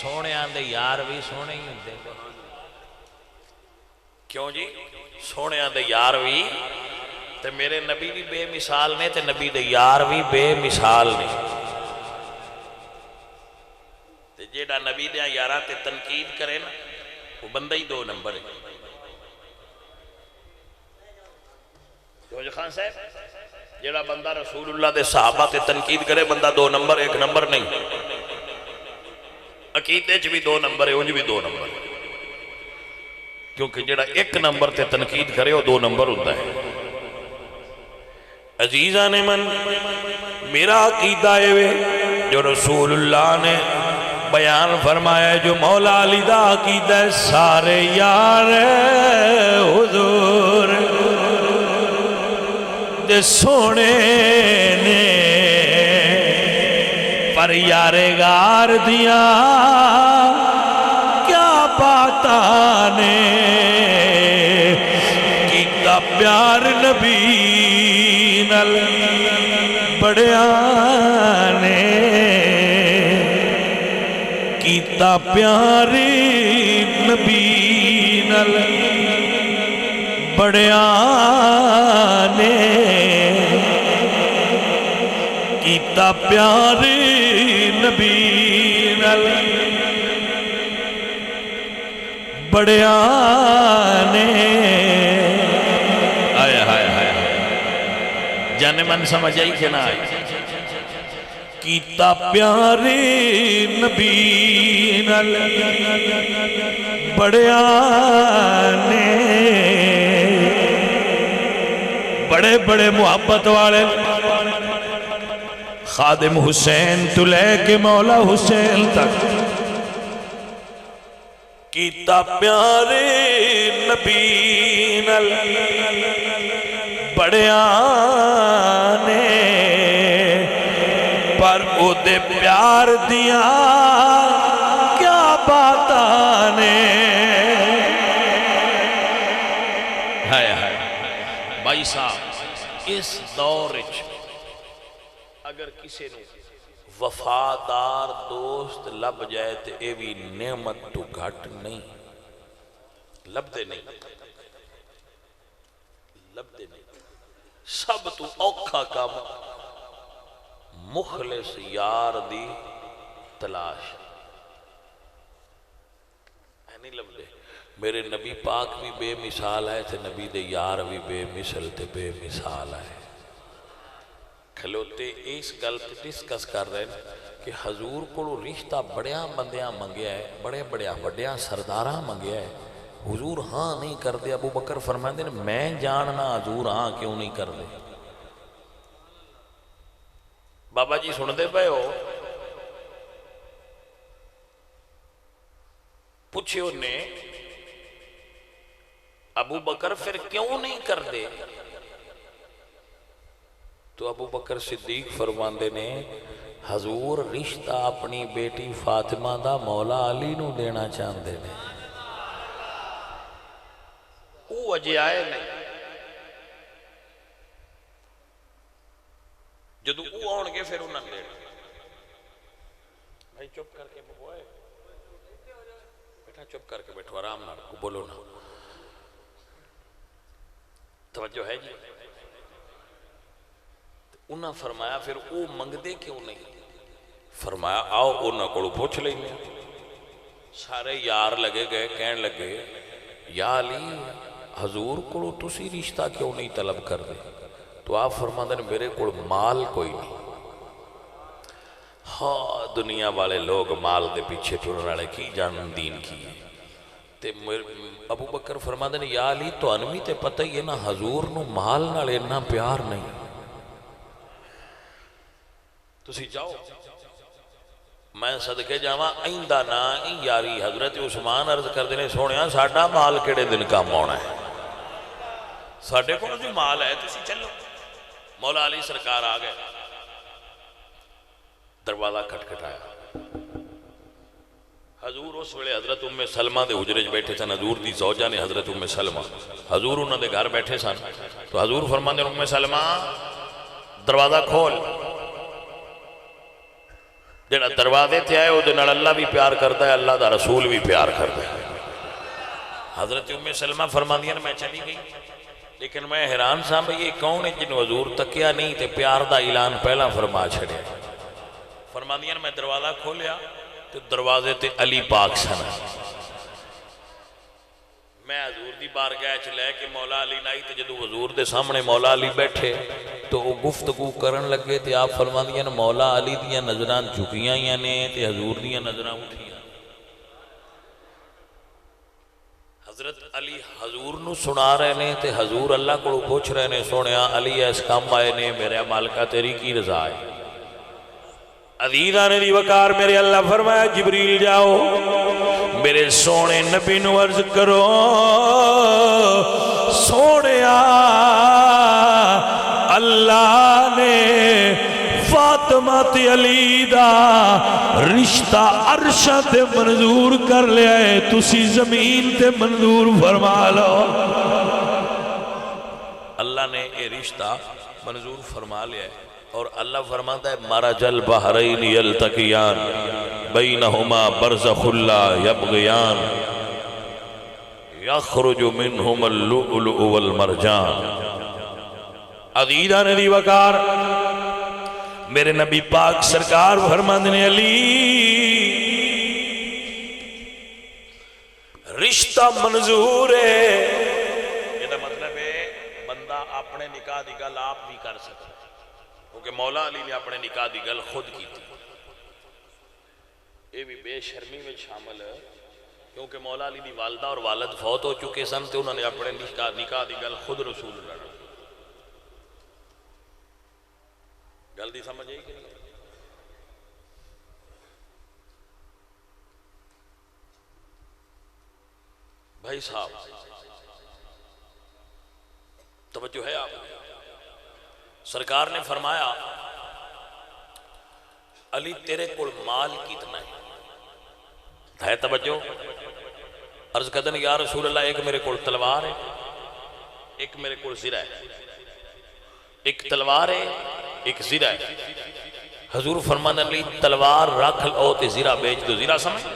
سونے آن دے یار بھی سونے ہی ہوندے، کیوں جی سونے آن دے یار بھی تے میرے نبی بھی بے مثال نے تے نبی دے یار بھی بے مثال نے، تے جیڑا نبی دے یاراں تے تنقید کرے نا وہ بندہ ہی 2 نمبر ہے۔ جو خان صاحب جیڑا بندہ رسول اللہ دے صحابہ تے تنقید کرے بندہ 2 نمبر 1 نمبر نہیں، عقیدے چ بھی 2 نمبر ہے، انج بھی 2 نمبر ہے، کیونکہ جیڑا 1 نمبر تے تنقید کرے وہ 2 نمبر ہوتا ہے۔ عزیزان من میرا عقیدہ ہے جو رسول اللہ نے بیان فرمایا، جو مولا علی دا عقیدہ ہے، سارے یار حضور دے سونے نے، پر یار غار دیاں کیا باتاں نے کیتا پیار نبی نال بڑیاں نے، کیتا پیاری نبی نال بڑیاں نے، کیتا پیاری نبی نال بڑیاں نے، آئے ہائے ہائے جانے من سمجھ آئی کہ نہ آئی، کیتا پیاری نبی نال بڑیاں نے، بڑے بڑے محبت والے خادم حسین تو لے کے مولا حسین تک، کیتا پیاری نبی نال بڑیاں نے، پر او دے پیار دیاں کیا باتاں نے، ہائے ہائے بھائی صاحب اس دور اگر کسی نے وفادار دوست لب جائے تو اے بھی نعمت تو گھٹ نہیں، لب دے نہیں، لب دے نہیں، سب تو اوکھا کام مخلص یار دی تلاش ہے، نہیں لب دے۔ میرے نبی پاک بھی بے مثال ہے تے نبی دے یار بھی بے مثل تے بے مثال ہے۔ کھلوتے اس گل پہ ڈسکس کر رہے ہیں کہ حضور کو رشتہ بڑیاں بندیاں منگیا ہے، بڑے بڑیاں سرداراں منگیا ہے، حضور ہاں نہیں کر دے۔ ابو بکر فرمائیں دے میں جاننا حضور ہاں کیوں نہیں کر دے، بابا جی سن دے پے ہو؟ پوچھے انہیں ابو بکر پھر کیوں نہیں کر دے؟ تو ابو بکر صدیق فرماندے نے حضور رشتہ اپنی بیٹی فاطمہ دا مولا علی نو دینا چاہندے نے، وہ اجے آئے نہیں، جدو وہ آن گے پھر انہوں نے دینا۔ بھائی چپ کر کے بوائے بیٹھا، چپ کر کے بیٹھو، آرام نہ رکھو، بولو نہ، توجہ ہے جی؟ انہاں فرمایا پھر او منگ دے کیوں نہیں؟ فرمایا آؤ انہاں کو پوچھ لیں گے۔ سارے یار لگے گئے، کہن لگے یا علی حضور کو تسی رشتہ کیوں نہیں طلب کر دے؟ تو آپ فرماندے میرے کو مال کوئی نہیں۔ ہاں دنیا والے لوگ مال دے پیچھے ٹرن والے کی جان دین کی تے ابو بکر فرماندے نے یا علی تو انوی تے پتہ ہی ہے نا حضور نو مال نال اتنا پیار نہیں، تسی جاؤ میں صدقے جاواں آئندہ نہ یاری۔ حضرت عثمان عرض کر دینے سونیا ساڈا مال کیڑے دن کام آنا ہے، ساڈے کو جو مال ہے تسی چلو۔ مولا علی سرکار آ گئے، دروازہ کھٹکھٹایا، حضور اس ویلے حضرت ام سلمہ دے حجرے بیٹھے سن، حضور دی زوجہ نے حضرت ام سلمہ، حضور انہوں دے گھر بیٹھے سن، تو حضور فرماندے ام سلمہ دروازہ کھول، جڑا دروازے تے آئے وہ دنال اللہ بھی پیار کرتا ہے، اللہ دا رسول بھی پیار کرتا ہے۔ حضرت ام سلمہ فرماندیاں میں چلی گئی، لیکن میں حیران سا بھئی یہ کون ہے جنہوں حضور تکیا نہیں تے پیار دا اعلان پہلا فرما چھڑے۔ فرماندیاں میں دروازہ کھولیا تو دروازے تے علی پاک سن، میں حضور دی بارگاہ چ لے کے مولا علی نائی تے جدو حضور دے سامنے مولا علی بیٹھے تو وہ گفتگو کرن لگے تے آپ فرماندیاں مولا علی دیاں نظران جھکیاں ہی نے تے حضور دیاں نظران اٹھیاں۔ حضرت علی حضور نو سنا رہے نے تے حضور اللہ کو پوچھ رہے نے سونیا علی اس کام آئے نے میرے مالکہ تیری کی رضا ہے؟ عزیزہ نے دی وقار میرے اللہ فرمایا جبریل جاؤ میرے سونے نبی نو عرض کرو سونیا اللہ نے فاطمہ تے علی دا رشتہ عرشہ تے منظور کر لیا ہے، تسی زمین تے منظور فرما لو۔ اللہ نے یہ رشتہ منظور فرما لیا ہے، اور اللہ فرماتا ہے مرج البحرین یلتقیان بینہما برزخ لا یبغیان یخرج منہم اللؤلؤ والمرجان۔ عزیزہ نے دی وقار میرے نبی پاک سرکار فرماندے نے علی رشتہ منظور ہے، یہ مطلب ہے بندہ اپنے نکاح دی گل آپ نہیں کر سکتا، کیونکہ مولا علی نے اپنے نکاح دی گل خود کی تھی، یہ بھی بے شرمی میں شامل ہے، کیونکہ مولا علی دی والدہ اور والد فوت ہو چکے سن تو انہوں نے اپنے نکاح دی گل خود رسول اللہ گل دی سمجھ آئی کہ نہیں؟ بھائی صاحب توجہ ہے آپ؟ سرکار نے فرمایا علی تیرے کول مال کتنا ہے توجہ؟ عرض کردن یا رسول اللہ ایک میرے کول تلوار ہے، ایک میرے کول زرہ ہے، ایک تلوار ہے ایک زرہ ہے۔ حضور فرمانے علی تلوار رکھ لو تے زرہ بیچ دو۔ زرہ سمجھ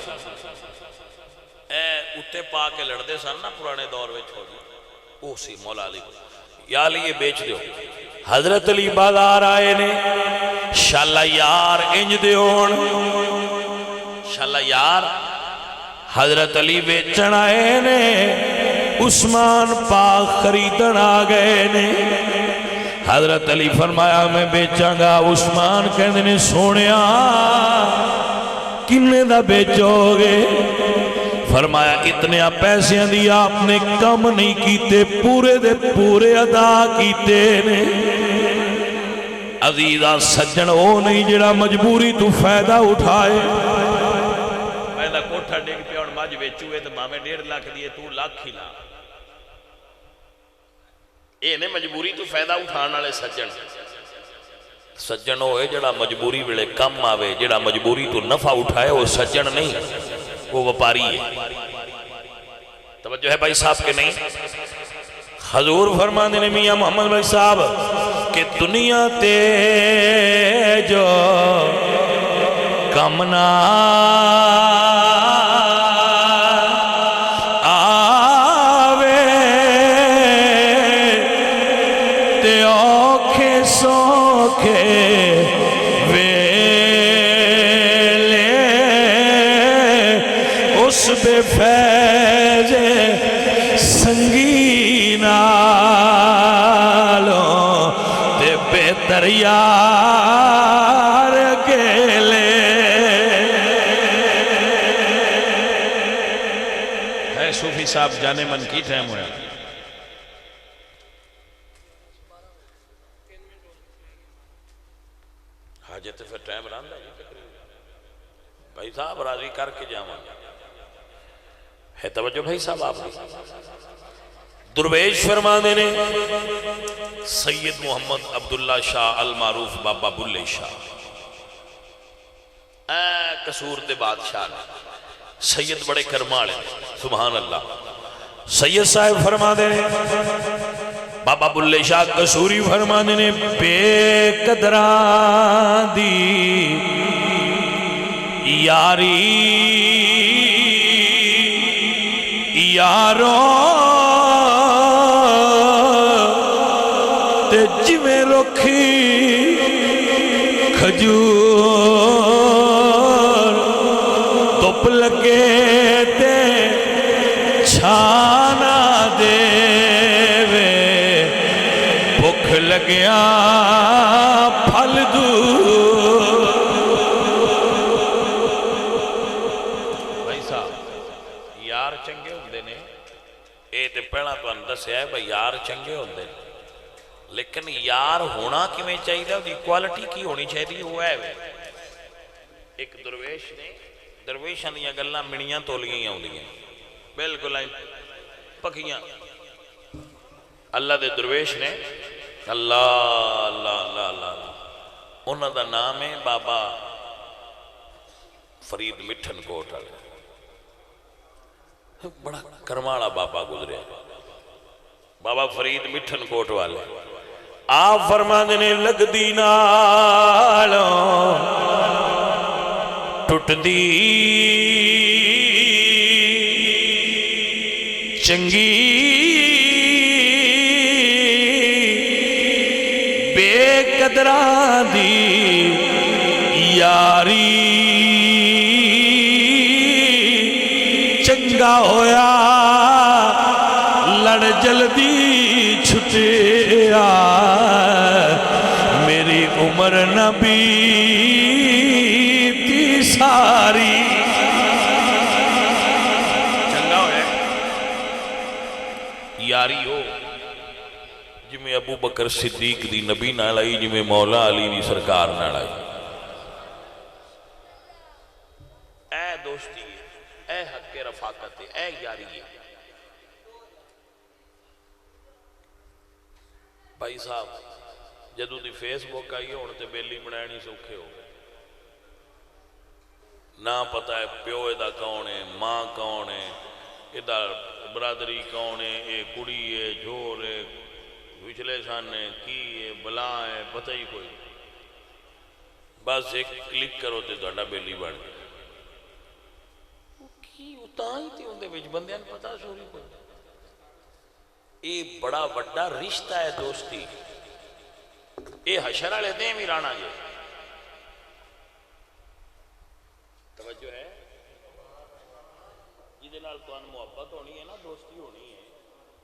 اے اتے پا کے لڑ دے سن نا پرانے دور میں چھوڑ او سی مولا علی یا علی یہ بیچ دیو۔ حضرت علی بازار آئے نے شالا یار انج دیون، شالا یار حضرت علی بیچن آئے نے، عثمان پاک خریدن آ گئے نے۔ حضرت علی فرمایا میں بیچاں گا، عثمان کہندے نے سونیا کنے دا بیچو گے؟ فرمایا اتنے پیسے دی آپ نے کم نہیں کیتے، پورے دے پورے ادا کیتے نے۔ عزیزہ سجن وہ نہیں جڑا مجبوری تو فائدہ اٹھائے پہلا کوٹھا ڈگ پہ اور مجھ ویچوئے تو مامے 1.5 لاکھ دیئے تو لاکھ ہی لا اے نے مجبوری تو فائدہ اٹھانا والے سجن سجن ہوئے جڑا مجبوری ویلے کم آوے جڑا مجبوری تو نفع اٹھائے وہ سجن نہیں وہ وپاری ہے توجہ ہے بھائی صاحب کے نہیں حضور فرمانے نے میاں محمد بھائی صاحب کہ دنیا تے جو کم نہ آوے تے اوکھے سوکھے ویلے اس بے فیض سنگی نالوں تے بہتر یار اکیلے ہے صوفی صاحب جانے من کی ٹائم ہویا حاجت پھر ٹائم راندہ بھائی صاحب راضی کر کے جاواں ہے توجہ بھائی صاحب آپ درویش فرمانے نے سید محمد عبداللہ شاہ المعروف بابا بلے شاہ قصور دے بادشاہ سید بڑے کرمالے سبحان اللہ سید صاحب فرمانے نے بابا بلے شاہ قصوری فرمانے نے بے قدران دی یاری یاروں تے جویں رکھی کھجور دھپ لگے تے چھانا دے وے بھوک لگیا پھل دور بھائی صاحب یار چنگے ہوندے نے اے تے پہلا تو اندس ہے بھائی یار چنگے ہوندے نے لیکن یار ہونا کی میں چاہیے تھا کوالٹی کی ہونی چاہیے وہ ہے ایک درویش نے درویشاں دیاں گلاں منیاں تولیاں ہوندیاں بالکل پکیاں اللہ دے درویش نے اللہ اللہ اللہ اللہ انہاں دا نام ہے بابا فرید مٹھن کوٹ والے بڑا کرمالا بابا گزرے بابا فرید مٹھن کوٹ والے آپ فرمانے نے لگ دی نالوں ٹوٹ دی چنگی بے قدران دی یاری چنگا ہویا لڑ جلدی چھٹیا میری عمر نبی تی ساری چنگا ہویا یاری ہو جی میں ابو بکر صدیق دی نبی نہ لائی جی میں مولا علی دی سرکار نہ لائی اے دوستی اے حق رفاقت اے یاری بھائی صاحب جدو دی فیس بک آئی ہونے تے بیلی بنائنی سوکھے ہو نہ پتہ ہے پیو ادا کون ہے ماں کون ہے ادا برادری کون ہے اے کڑی ہے جھور ہے پچھلے سان ہے کی ہے بلا ہے پتہ ہی کوئی بس ایک کلک کرو تے تہاڈا بیلی بن گیا کی اتاں ہی تے اندے وچ بندیاں پتہ سوری کوئی یہ بڑا وڈا رشتہ ہے دوستی یہ حشر والے دیں بھی رانا جی توجہ ہے جہدے نال تہاڈ محبت ہونی ہے نا دوستی ہونی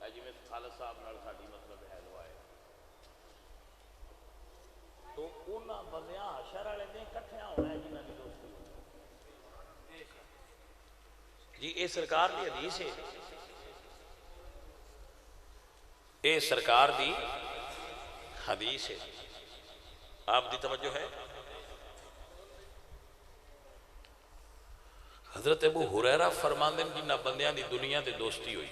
ہے جی میں خالد صاحب نال ساڈی مطلب ہے لوائے تو انہاں بندیاں حشر والے دیں کٹھیاں ہونا ہے جنہاں دی دوستی جی یہ سرکار دی حدیث ہے اے سرکار دی حدیث ہے آپ دی توجہ ہے؟ حضرت ابو ہریرہ فرماندے جنہ بندیاں دی دنیا تے دوستی ہوئی،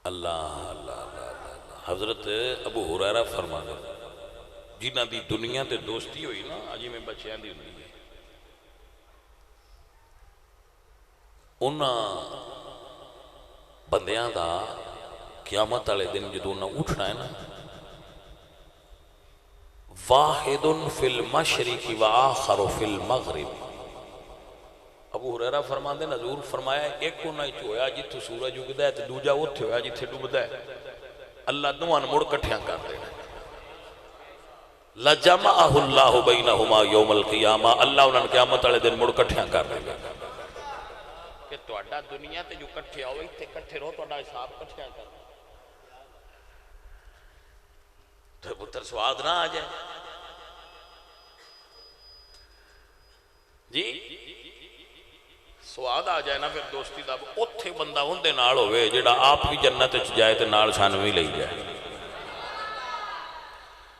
اللہ اللہ اللہ اللہ، حضرت ابو ہریرہ فرماندے جنہ دی دنیا تے دوستی ہوئی نا، اجی میں بچیاں دی ہوئی ہے، انہاں بندیاں دا قیامت والے دن جدوں نہ اٹھنا ہے نا، واحد فی المشرق وآخر فی المغرب، ابو ہریرہ فرماندے حضور فرمایا ایک انہاں وچ ہویا جتھوں سورج اگدا ہے تے دوجا اوتھے ہویا جتھے ڈوبدا ہے، اللہ دوواں مڑ کٹھیاں کر دینا، لجمعہ اللہ بینہما یوم القیامہ، اللہ انہاں قیامت والے دن مڑ کٹھیاں کر دے گا کہ تہاڈا دنیا تے جو کٹھے ہوئے تے کٹھے رہو، تہاڈا حساب کٹھیاں کر تو پتر سواد نہ آ جائے جی، سواد آ جائے نا پھر دوستی دا، اوتھے بندہ ہوندے نال ہوئے جڑا آپ بھی جنت وچ جائے تے نال سانوں بھی لئی جائے۔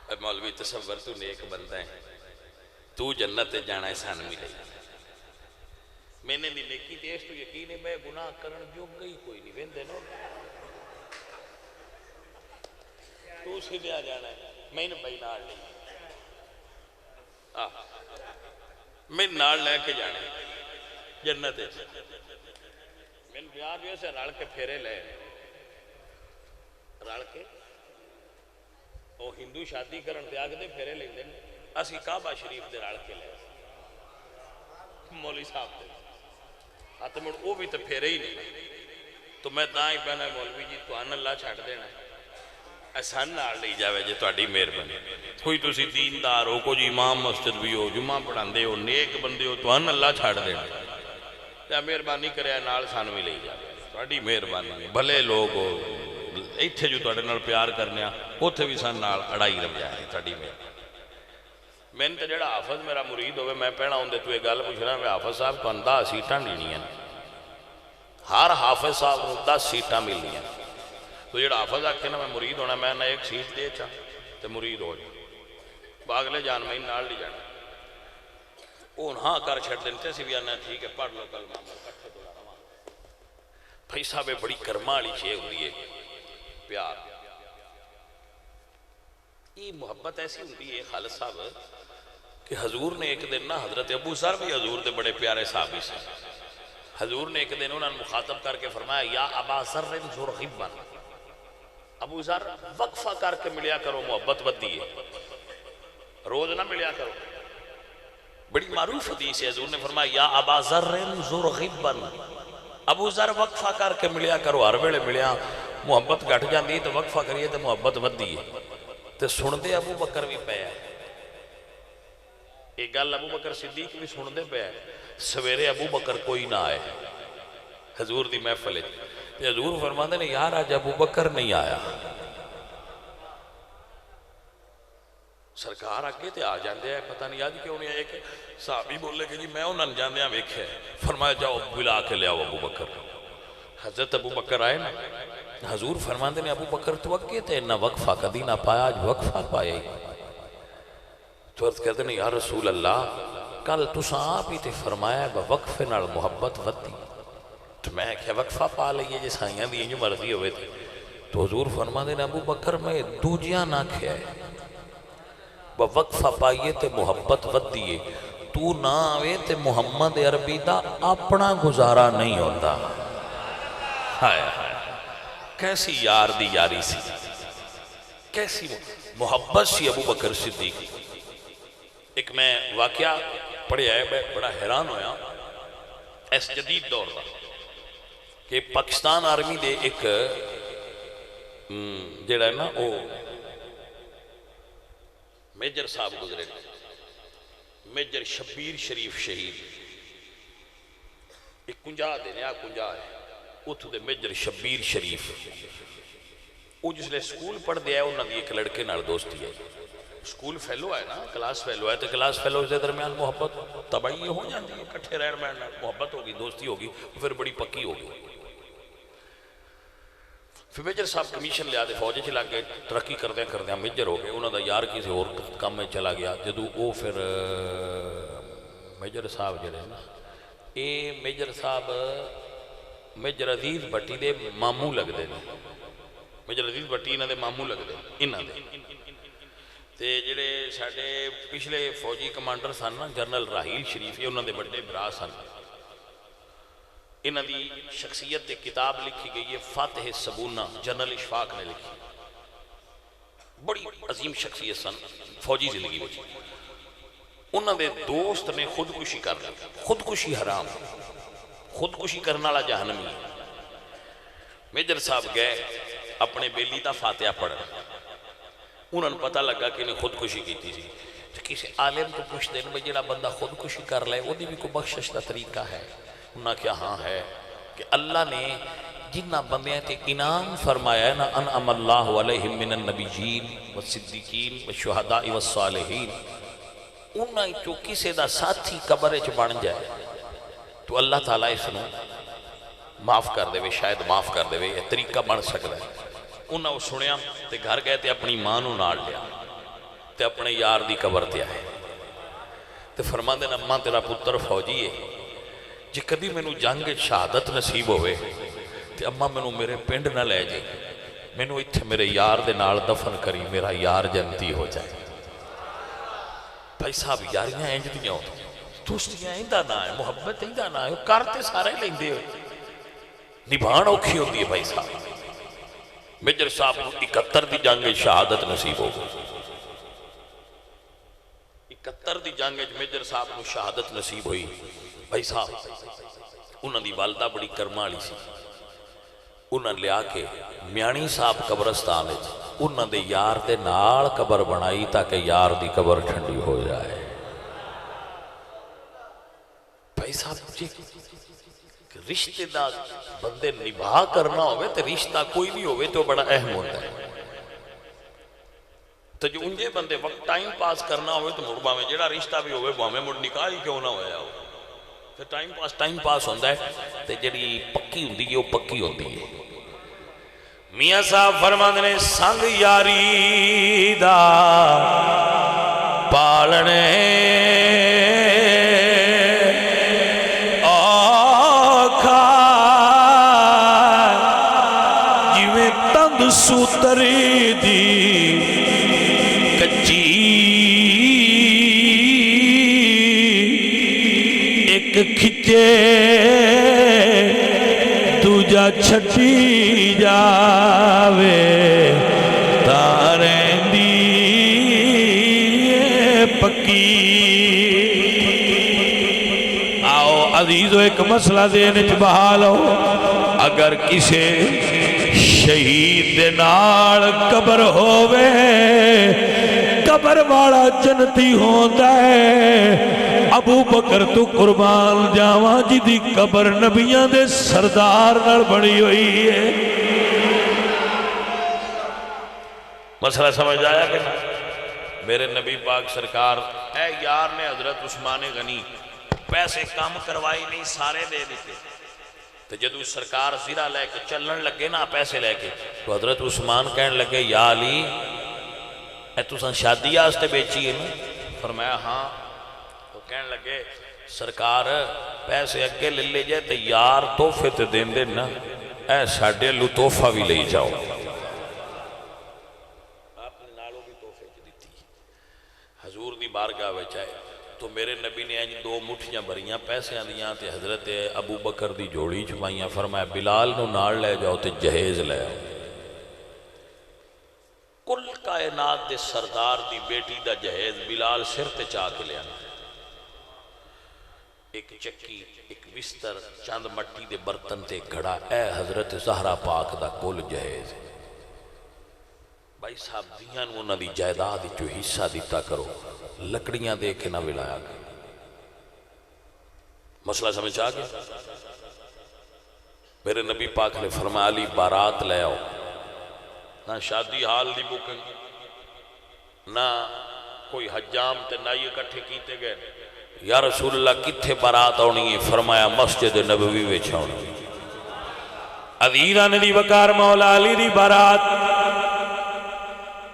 اے مولوی تصور تو نیک بندہ ہے، تو جنت تے جانا ہے سانوں بھی لئی جائے، میں نے دی نیکی تے اس تو یقین ہے میں گناہ کرن جو گئی کوئی نہیں ویندے نا، تو سیدھے آ جانا ہے، میں نے بھائی نال لے میں نال لے کے جانا ہے جنت ہے، میں نے پیار جو سے رل کے پھیرے لے، رل کے وہ ہندو شادی کرن تے آگے دے پھیرے لیں دیں، اسی کعبہ شریف دے رل کے لے مولی صاحب دے آتے مڑ وہ بھی تو پھیرے ہی نہیں، تو میں تاں ہی پہنا مولوی جی تو اللہ چھاڑ دینا ہے، احسان نال لئی جاوے جے تہاڈی مہربانی، کوئی تسی دیندار ہو، کوئی امام مسجد بھی ہو، جمعہ پڑھاندے ہو، نیک بندے ہو، تو اللہ چھاڑ دینا، تے مہربانی کرے نال سانوں بھی لئی جاوے، تہاڈی مہربانی، بھلے لوگ ہو، ایتھے جو تہاڈے نال پیار کرنے اوتھے بھی سان نال اڑائی لگ جائے، تہاڈی مہربانی۔ میں نے تے جڑا حافظ میرا مرید ہوئے میں پہنا ہوندے تو یہ گل پوچھنا میں حافظ صاحب تو 10 سیٹاں لینیاں، ہر حافظ صاحب کو 10 سیٹاں ملنیاں، تو جڑا حافظ آکھے نا میں مرید ہونا میں نہ ایک سیٹ دے چاہ تے مرید ہو جائے، باغلے جان میں نال نہیں جانا، اون ہاں کر چھڑ دیں سی بھی آنا ٹھیک ہے پڑھ لو کلمہ میں کٹھے دولا رواں، بھائی صاحب بڑی کرمہ والی شے ہوندی ہے پیار، یہ محبت ایسی ہوتی ہے خالد صاحب کہ حضور نے ایک دن نا حضرت ابو ذر بھی حضور دے بڑے پیارے صحابی سے، حضور نے ایک دن انہوں نے مخاطب کر کے فرمایا یا ابا ذر زر غبا، ابو ذر وقفہ کر کے ملیا کرو محبت بدی ہے، روز نہ ملیا کرو، بڑی معروف حدیث ہے، حضور نے فرمایا یا ابا ذر زر غبا، ابو ذر وقفہ کر کے ملیا کرو، ہر ویلے ملیا محبت گھٹ جاندی تو وقفہ کریے تو محبت بدی ہے، تے سن دے ابو بکر بھی پہ ہے، ایک گل ابو بکر صدیق بھی سن دے پہ ہے، سویرے ابو بکر کوئی نہ آئے حضور دی محفل تے حضور فرماندے نے یار آج ابو بکر نہیں آیا، سرکار آگے تے آ جاندے ہیں پتہ نہیں آج کیوں نہیں آئے، کہ صحابی بولے کہ جی میں انہاں جاندے ہیں ویکھے، فرمایا جاؤ بلا کے لے آؤ ابو بکر، حضرت ابو بکر آئے نا، حضور فرماندے نے ابو بکر تو اگے تے انہاں وقفہ کدی نہ پایا، آج وقفہ پایا ہی، تو عرض کہتے ہیں یا رسول اللہ کل تساں آپ ہی تے فرمایا وقفے نال محبت ودی، تو میں کیا وقفہ پا لئیے جی سائیاں دی جو مرضی ہوئے تھے، تو حضور فرماندے نے ابو بکر میں دوجیاں نہ کھیا ہے، وقفہ پائیے تے محبت ودیے، تو نہ آوے تے محمد عربی دا اپنا گزارا نہیں ہوتا، ہائے ہائے کیسی یار دی یاری سی، کیسی محبت سی ابو بکر صدیق۔ ایک میں واقعہ پڑھے آئے میں بڑا حیران ہویا اس جدید دور دا کہ پاکستان آرمی دے ایک جڑا ہے نا وہ میجر صاحب گزرے میجر شبیر شریف شہید ایک کنجا دے نیا کنجا ہے اتھو دے میجر شبیر شریف وہ جس لئے سکول پڑھ دیا ہے انہوں نے ایک لڑکے نال دوستی ہے سکول فیلو ہے نا کلاس فیلو ہے تو کلاس فیلو دے درمیان محبت طبعی ہو جاتی ہے کٹھے رہن بیٹھنا محبت ہوگی دوستی ہوگی پھر بڑی پکی ہوگی پھر میجر صاحب کمیشن لیا دے فوج چلا کے ترقی کردیا میجر ہو گئے. انہوں دا یار کسی اور کام میں چلا گیا. جدو وہ پھر میجر صاحب جڑے نا یہ میجر صاحب میجر عزیز بٹی دے ماموں لگتے ہیں. میجر عزیز بٹی انہوں دے ماموں لگتے انہوں دے. تے جڑے ساڈے پچھلے فوجی کمانڈر سن نا جنرل راحیل شریف یہ انہوں دے بڑے برا سن. انہوں دی شخصیت تے کتاب لکھی گئی ہے فاتح سبونہ جنرل اشفاق نے لکھی. بڑی عظیم شخصیت سن فوجی زندگی میں. انہوں دے دوست نے خودکشی کر لی. خودکشی حرام, خودکشی کرنا والا جہنمی. میجر صاحب گئے اپنے بیلی دا فاتحہ پڑھا. انہوں نے پتہ لگا کہ انہیں خودکشی کی تھی. کسی عالم کو پوچھتے ہیں جڑا بندہ خودکشی کر لے وہ بھی کوئی بخشش کا طریقہ ہے؟ انہوں نے کیا ہاں ہے کہ اللہ نے جنہ بندیاں تے انعام فرمایا ہے نا انعم اللہ علیہم من النبیین والصدیقین والشہداء والصالحین, انہاں چو کسے دا ساتھی قبر چ بن جائے تو اللہ تعالیٰ اس نے معاف کر دے, شاید معاف کر دے. یہ طریقہ بن سکتا ہے. انہاں وہ سنیا تے گھر گئے تے اپنی ماں نو نال لیا تے اپنے یار دی قبر تے آئے تے فرما دے اماں تیرا پتر فوجی ہے, جی کبھی میں نو جنگ شہادت نصیب ہوئے تے اماں میں نو میرے پنڈ نہ لے جائے, میں نو اتھے میرے یار دے نال دفن کری, میرا یار جنتی ہو جائے. بھائی صاحب یاریاں اینج دیاں ہوتا, دوستیاں ایندہ نہ ہے, محبت ایندہ نہ ہے, کرتے سارے لیندے ہوئے نبھان اوکھی ہوتی ہے. بھائی صاحب میجر صاحب 71 دی جنگ شہادت نصیب ہو گئی. 71 دی جنگ میجر صاحب کو شہادت نصیب ہوئی. بھائی صاحب انہوں دی والدہ بڑی کرما والی سی. انہوں نے لیا کے میانی صاحب قبرستان ہے انہوں دے یار دے نال قبر بنائی تاکہ یار دی قبر ٹھنڈی ہو جائے. بھائی صاحب جی رشتے دا بندے نبھا کرنا ہوئے تو رشتہ کوئی بھی ہوئے تو بڑا اہم ہوتا ہے. تو جو انجے بندے وقت ٹائم پاس کرنا ہوئے تو مربع میں جڑا رشتہ بھی ہوئے وہ ہمیں مڑ نکاح ہی کیوں نہ ہویا ہو. تو ٹائم پاس ہوندہ ہے تو جڑی پکی ہوندی ہے وہ پکی ہوندی ہے. میاں صاحب فرماندے نے سنگ یاری دا پالنے سوتری دی کچی ایک کھچے دوجا چھٹی جاوے تاریں دی پکی. آؤ عزیزو ایک مسئلہ دین چ بحالو, اگر کسے شہید دے نال قبر ہووے قبر والا جنتی ہوندا ہے. ابو بکر تو قربان جاواں جی دی قبر نبیاں دے سردار نال بڑی ہوئی ہے. مسئلہ سمجھ آیا کہ میرے نبی پاک سرکار اے یار نے حضرت عثمان غنی پیسے کام کروائی نہیں سارے دے دیتے. تو جدو سرکار زیرہ لے کے چلن لگے نا پیسے لے کے تو حضرت عثمان کہنے لگے یا علی اے تو شادی آستے بیچی ہے نا؟ فرمایا ہاں. تو کہنے لگے سرکار پیسے اگے لے لے جائے تو یار توفے تے دین دے نا, اے ساڑھے لو توفہ بھی لے جاؤ. آپ نے نالوں بھی توفے کی دیتی حضور دی بارگاہ بچائے. تو میرے نبی نے آج 2 مٹھیاں بھریاں پیسے آندیاں تے حضرت ابو بکر دی جوڑی چھپائیاں. فرمایا بلال نو نال لے جاؤ تے جہیز لے آؤ. کل کائنات دے سردار دی بیٹی دا جہیز بلال سر تے چاہ کے لے آنا. ایک چکی, ایک بستر, چاند مٹی دے برتن تے گھڑا, اے حضرت زہرا پاک دا کل جہیز. بھائی صاحب دیاں نو انہاں دی جائیداد جو حصہ دیتا کرو, لکڑیاں دے کے نہ ولایا گا. مسئلہ سمجھ آ گیا. میرے نبی پاک نے فرمایا علی بارات لے آؤ. نہ شادی حال دی بکنگ نہ کوئی حجام تے نہ یہ کٹھے کیتے گئے. یا رسول اللہ کتھے بارات آنی ہے؟ فرمایا مسجد نبوی وچ آنی. عزیزان دی وقار مولا علی دی بارات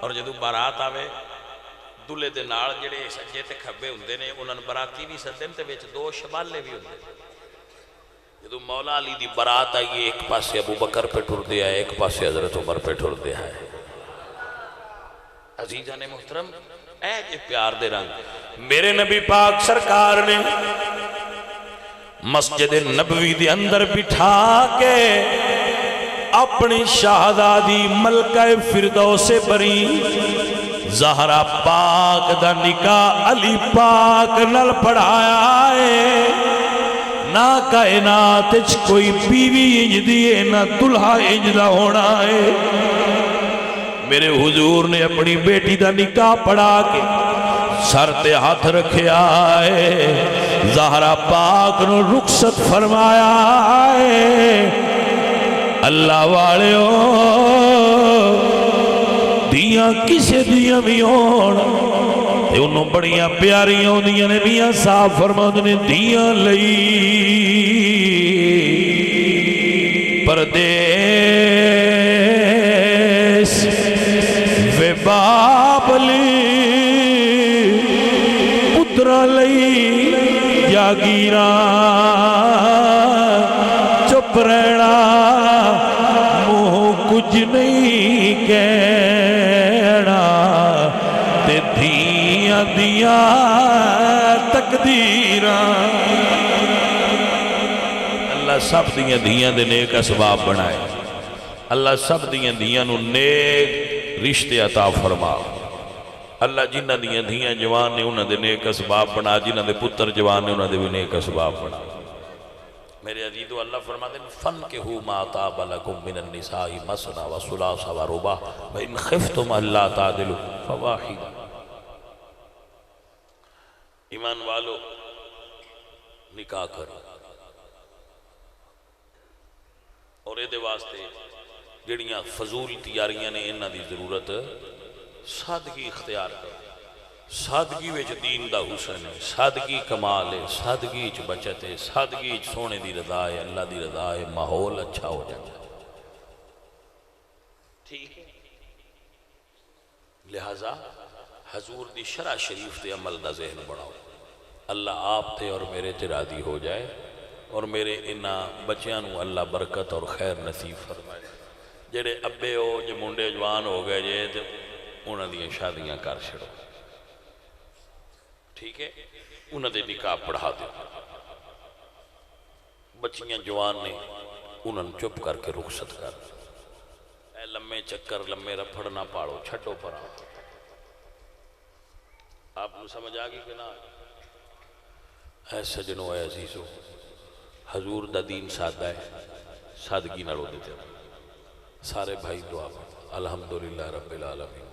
اور جدو بارات آوے دلے دے نال جڑے سجے تے کھبے ہوندے نے انہاں نوں باراتی بھی سدن تے وچ دو شبالے بھی ہوندے جدو مولا علی دی بارات آئی ایک پاسے ابو بکر پہ ٹر دیا ہے ایک پاسے حضرت عمر پہ ٹر دیا ہے عزیزان محترم اے جے پیار دے رنگ میرے نبی پاک سرکار نے مسجد نبوی دے اندر بٹھا کے اپنی شہزادی ملکہ فردوس بری زہرا پاک دا نکاح علی پاک نل پڑھایا ہے نہ کائنات کوئی بیوی انج دیئے نہ دلہا انج دا ہونا ہے میرے حضور نے اپنی بیٹی دا نکاح پڑھا کے سر تے ہاتھ رکھے آئے زہرا پاک نو رخصت فرمایا ہے اللہ والے دیاں کسے دیاں بھی ہونا تے انہوں بڑیاں پیاریاں ہوندیاں نے میاں صاحب فرماؤں نے دیاں لئی پردیس وے بابلی پترا لئی جاگیراں چپ رہنا منہ کچھ نہیں کہنا تے دھیاں دیاں تقدیراں اللہ سب دیاں دیاں دے نیک اسباب بنائے اللہ سب دیاں دیاں نو نیک رشتے عطا فرما اللہ جنہ دیاں دیاں جوان نے انہاں دے نیک اسباب بنا جنہ دے پتر جوان نے انہاں دے بھی نیک اسباب بنا میرے عزیزو اللہ فرما دیں فَنْكِحُوا مَا طَابَ لَكُم مِّنَ النِّسَاءِ مَثْنَىٰ وَثُلَاثَ وَرُبَاعَ وَإِنْ خِفْتُمْ أَلَّا تَعْدِلُوا فَوَاحِدَةً ایمان والو نکاح کرو اور اے دے واسطے جڑیاں فضول تیاریاں نے انہاں دی ضرورت سادگی اختیار کرو سادگی وچ دین دا حسن ہے سادگی کمال ہے سادگی وچ بچت ہے سادگی وچ سونے دی رضا ہے اللہ دی رضا ہے ماحول اچھا ہو جاتا ہے ٹھیک ہے لہذا حضور دی شرع شریف تے عمل دا ذہن بڑھاؤ اللہ آپ تے اور میرے تے راضی ہو جائے اور میرے انہاں بچیاں نو اللہ برکت اور خیر نصیب فرمائے جڑے ابے ہو جو منڈے جوان ہو گئے جے تے انہاں دیاں شادیاں کر چھڑو ٹھیک ہے انہاں دے نکاح پڑھا دے بچیاں جوان نے انہاں چپ کر کے رخصت کر اے لمے چکر لمے رپھڑ نہ پاڑو چھٹو پر آپ نے سمجھ آگی کہ نہ اے سجنو اے عزیزو حضور دا دین سادہ ہے سادگی نہ رو دیتے سارے بھائی دعا الحمدللہ رب العالمین